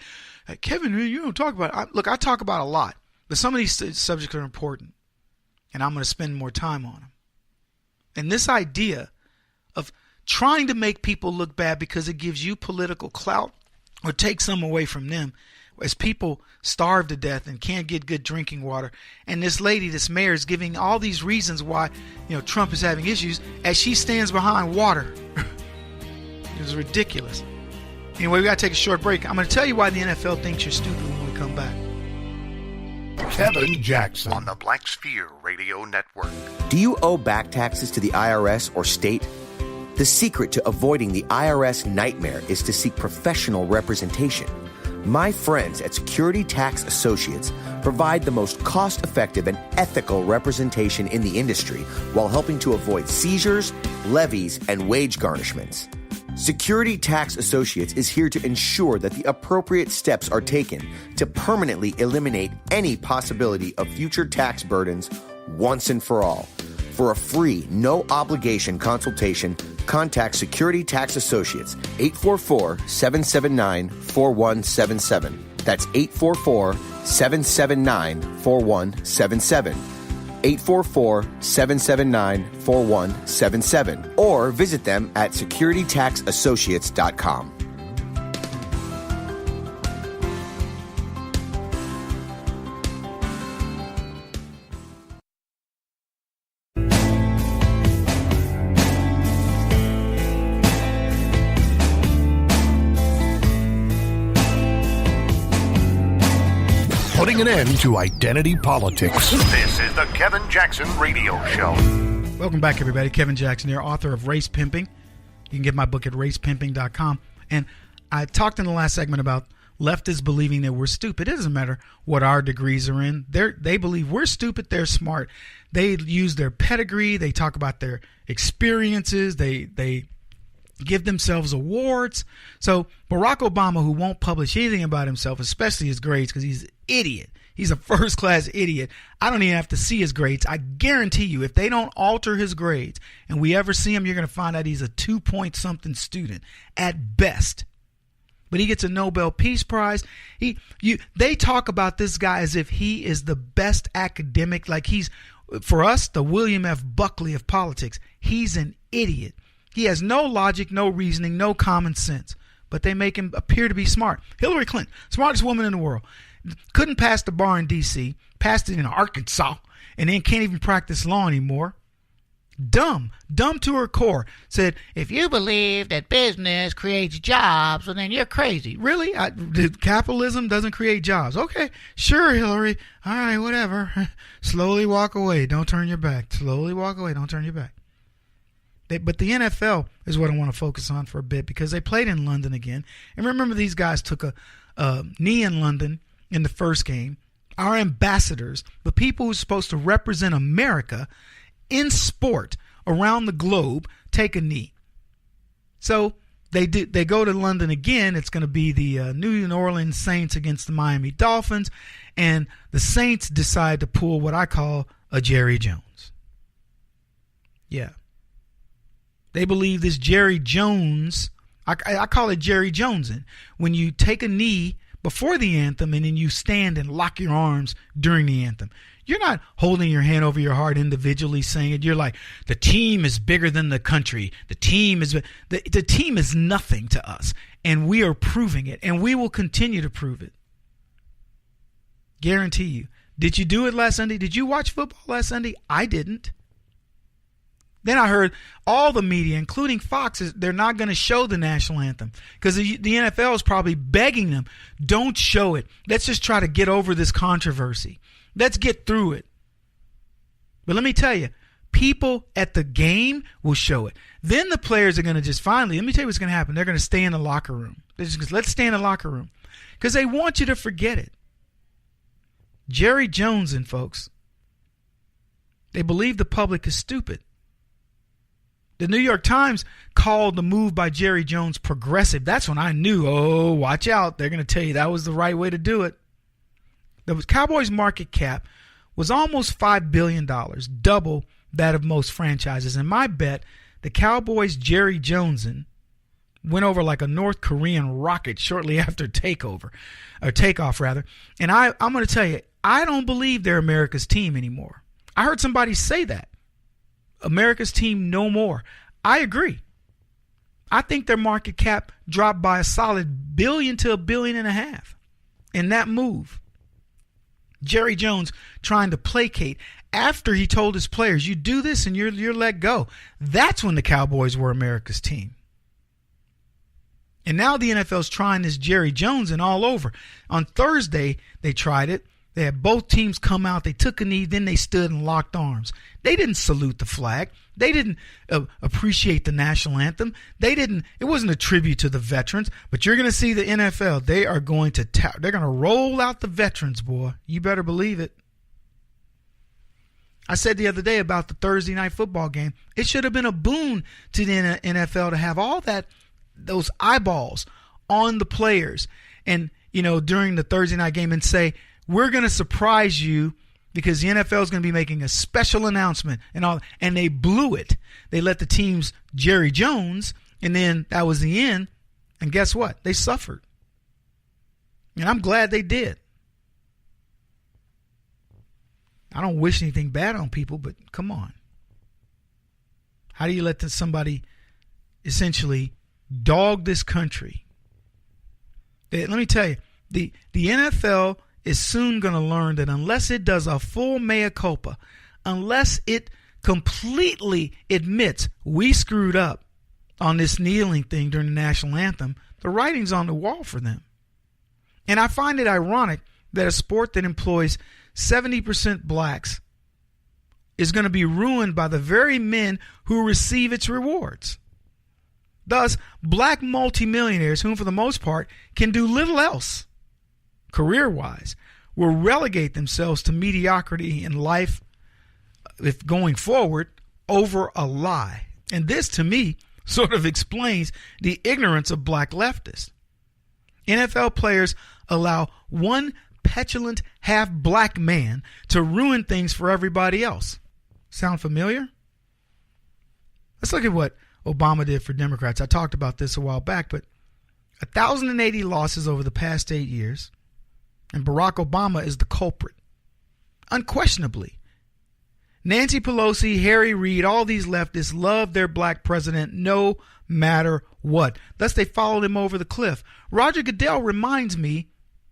like, Kevin, you don't talk about it. Look, I talk about a lot, but some of these subjects are important, and I'm going to spend more time on them. And this idea of trying to make people look bad because it gives you political clout or takes some away from them, as people starve to death and can't get good drinking water. And this lady, this mayor, is giving all these reasons why, Trump is having issues as she stands behind water. It was ridiculous. Anyway, we got to take a short break. I'm going to tell you why the NFL thinks you're stupid when we come back. Kevin Jackson on the Black Sphere Radio Network. Do you owe back taxes to the IRS or state? The secret to avoiding the IRS nightmare is to seek professional representation. My friends at Security Tax Associates provide the most cost-effective and ethical representation in the industry while helping to avoid seizures, levies, and wage garnishments. Security Tax Associates is here to ensure that the appropriate steps are taken to permanently eliminate any possibility of future tax burdens once and for all. For a free, no-obligation consultation, contact Security Tax Associates, 844-779-4177. That's 844-779-4177. 844-779-4177. Or visit them at securitytaxassociates.com. putting an end to identity politics. This is the Kevin Jackson Radio Show. Welcome back, everybody. Kevin Jackson here, author of Race Pimping. You can get my book at racepimPing.com. And I talked in the last segment about leftists believing that we're stupid. It doesn't matter what our degrees are in. They believe we're stupid. They're smart. They use their pedigree. They talk about their experiences. They give themselves awards. So Barack Obama, who won't publish anything about himself, especially his grades, because he's an idiot. He's a first-class idiot. I don't even have to see his grades. I guarantee you, if they don't alter his grades and we ever see him, you're going to find out he's a 2-point-something student at best. But he gets a Nobel Peace Prize. They talk about this guy as if he is the best academic, like he's, for us, the William F. Buckley of politics. He's an idiot. He has no logic, no reasoning, no common sense. But they make him appear to be smart. Hillary Clinton, smartest woman in the world. Couldn't pass the bar in D.C., passed it in Arkansas, and then can't even practice law anymore. Dumb to her core. Said, if you believe that business creates jobs, well, then you're crazy. Really? Capitalism doesn't create jobs. Okay, sure, Hillary. All right, whatever. Slowly walk away. Don't turn your back. Slowly walk away. Don't turn your back. But the NFL is what I want to focus on for a bit, because they played in London again. And remember, these guys took a knee in London in the first game. Our ambassadors, the people who's supposed to represent America in sport around the globe, take a knee. So they go to London again. It's going to be the New Orleans Saints against the Miami Dolphins. And the Saints decide to pull what I call a Jerry Jones. Yeah. They believe this Jerry Jones, I call it Jerry Jonesing. When you take a knee before the anthem and then you stand and lock your arms during the anthem. You're not holding your hand over your heart individually saying it. You're like, the team is bigger than the country. The team is nothing to us. And we are proving it. And we will continue to prove it. Guarantee you. Did you do it last Sunday? Did you watch football last Sunday? I didn't. Then I heard all the media, including Fox, they're not going to show the national anthem because the NFL is probably begging them, don't show it. Let's just try to get over this controversy. Let's get through it. But let me tell you, people at the game will show it. Then the players are going to just finally, let me tell you what's going to happen. They're going to stay in the locker room. Let's stay in the locker room because they want you to forget it. Jerry Jones and folks, they believe the public is stupid. The New York Times called the move by Jerry Jones progressive. That's when I knew, oh, watch out. They're going to tell you that was the right way to do it. The Cowboys' market cap was almost $5 billion, double that of most franchises. And my bet, the Cowboys' Jerry Jonesing went over like a North Korean rocket shortly after takeoff. And I'm going to tell you, I don't believe they're America's team anymore. I heard somebody say that. America's team no more. I agree. I think their market cap dropped by a solid $1 billion to $1.5 billion in that move. Jerry Jones trying to placate after he told his players, you do this and you're let go. That's when the Cowboys were America's team. And now the NFL's trying this Jerry Jones and all over. On Thursday, they tried it. They had both teams come out. They took a knee. Then they stood and locked arms. They didn't salute the flag. They didn't appreciate the national anthem. It wasn't a tribute to the veterans. But you're going to see the NFL. They're going to roll out the veterans, boy. You better believe it. I said the other day about the Thursday night football game. It should have been a boon to the NFL to have all those eyeballs on the players and during the Thursday night game and say, we're going to surprise you because the NFL is going to be making a special announcement and all. And they blew it. They let the teams Jerry Jones, and then that was the end. And guess what? They suffered. And I'm glad they did. I don't wish anything bad on people, but come on. How do you let somebody essentially dog this country? Let me tell you, the NFL is soon going to learn that unless it does a full mea culpa, unless it completely admits we screwed up on this kneeling thing during the national anthem, the writing's on the wall for them. And I find it ironic that a sport that employs 70% blacks is going to be ruined by the very men who receive its rewards. Thus, black multimillionaires, whom for the most part can do little else career-wise, will relegate themselves to mediocrity in life if going forward over a lie. And this, to me, sort of explains the ignorance of black leftists. NFL players allow one petulant half-black man to ruin things for everybody else. Sound familiar? Let's look at what Obama did for Democrats. I talked about this a while back, but 1,080 losses over the past 8 years, and Barack Obama is the culprit. Unquestionably. Nancy Pelosi, Harry Reid, all these leftists love their black president no matter what. Thus, they followed him over the cliff. Roger Goodell reminds me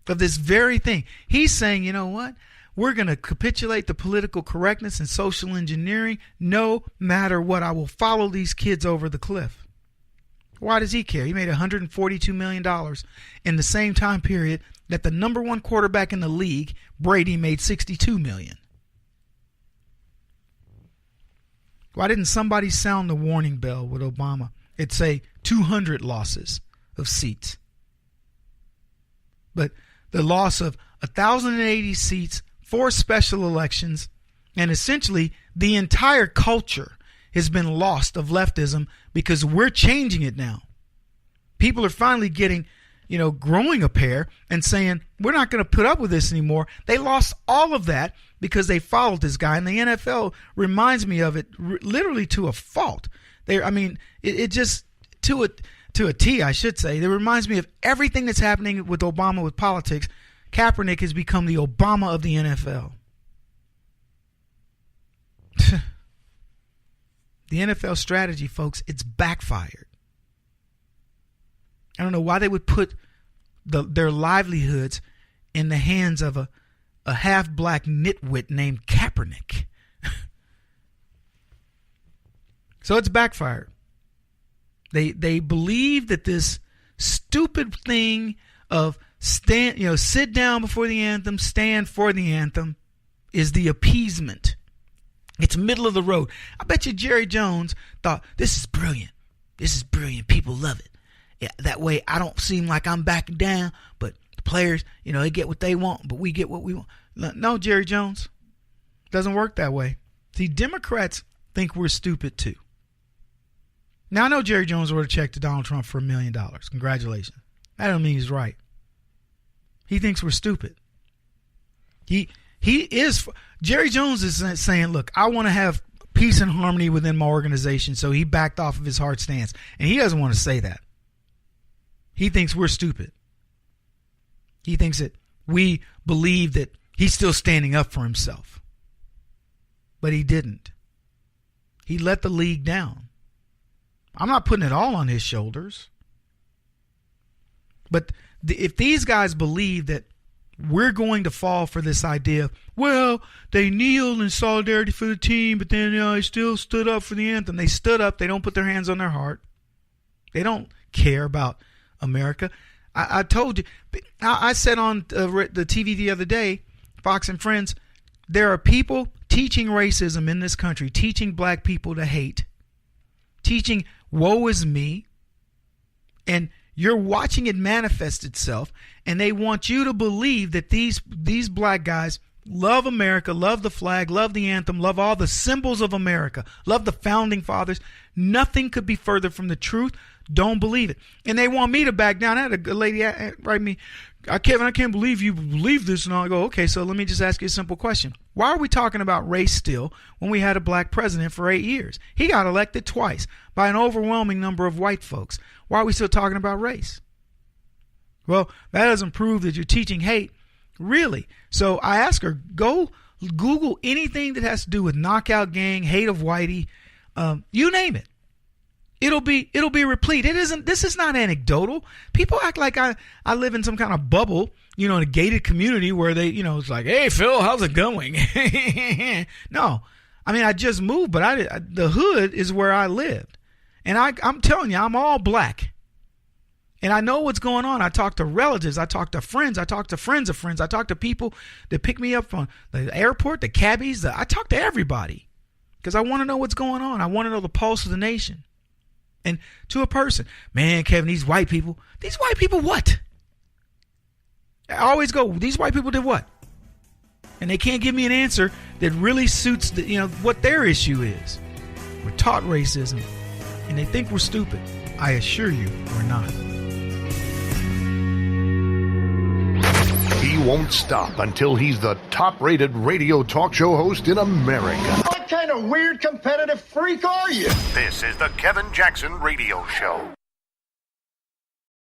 of this very thing. He's saying, you know what? We're going to capitulate to political correctness and social engineering no matter what. I will follow these kids over the cliff. Why does he care? He made $142 million in the same time period that the number one quarterback in the league, Brady, made $62 million. Why didn't somebody sound the warning bell with Obama? It'd say 200 losses of seats. But the loss of 1,080 seats, 4 special elections, and essentially the entire culture has been lost of leftism because we're changing it now. People are finally getting, growing a pair and saying, we're not going to put up with this anymore. They lost all of that because they followed this guy. And the NFL reminds me of it literally to a fault. It just to a T, I should say. It reminds me of everything that's happening with Obama with politics. Kaepernick has become the Obama of the NFL. The NFL strategy, folks, it's backfired. I don't know why they would put their livelihoods in the hands of a half-black nitwit named Kaepernick. So it's backfired. They believe that this stupid thing of sit down before the anthem, stand for the anthem, is the appeasement. It's middle of the road. I bet you Jerry Jones thought, this is brilliant. This is brilliant. People love it. Yeah, that way I don't seem like I'm backing down, but the players, they get what they want, but we get what we want. No, Jerry Jones. Doesn't work that way. See, Democrats think we're stupid too. Now, I know Jerry Jones wrote a check to Donald Trump for $1 million. Congratulations. That don't mean he's right. He thinks we're stupid. Jerry Jones is saying, look, I want to have peace and harmony within my organization, so he backed off of his hard stance. And he doesn't want to say that. He thinks we're stupid. He thinks that we believe that he's still standing up for himself. But he didn't. He let the league down. I'm not putting it all on his shoulders. But if these guys believe that we're going to fall for this idea, well, they kneeled in solidarity for the team, but then they still stood up for the anthem. They stood up. They don't put their hands on their heart. They don't care about America. I told you, I said on the TV the other day, Fox and Friends, there are people teaching racism in this country, teaching black people to hate, teaching woe is me, and you're watching it manifest itself, and they want you to believe that these black guys love America, love the flag, love the anthem, love all the symbols of America, love the founding fathers. Nothing could be further from the truth. Don't believe it. And they want me to back down. I had a lady write me, Kevin, I can't believe you believe this. And I go, okay, so let me just ask you a simple question. Why are we talking about race still when we had a black president for 8 years? He got elected twice by an overwhelming number of white folks. Why are we still talking about race? Well, that doesn't prove that you're teaching hate. Really? So I asked her, go Google anything that has to do with Knockout Gang, hate of Whitey, you name it. It'll be replete. This is not anecdotal. People act like I live in some kind of bubble, in a gated community where they, it's like, hey, Phil, how's it going? No, I just moved, but the hood is where I lived. And I'm telling you, I'm all black. And I know what's going on. I talk to relatives. I talk to friends. I talk to friends of friends. I talk to people that pick me up from the airport, the cabbies. I talk to everybody because I want to know what's going on. I want to know the pulse of the nation. And to a person, man, Kevin, these white people what? I always go, these white people did what? And they can't give me an answer that really suits what their issue is. We're taught racism, and they think we're stupid. I assure you, we're not. He won't stop until he's the top-rated radio talk show host in America. What kind of weird competitive freak are you? This is the Kevin Jackson Radio Show.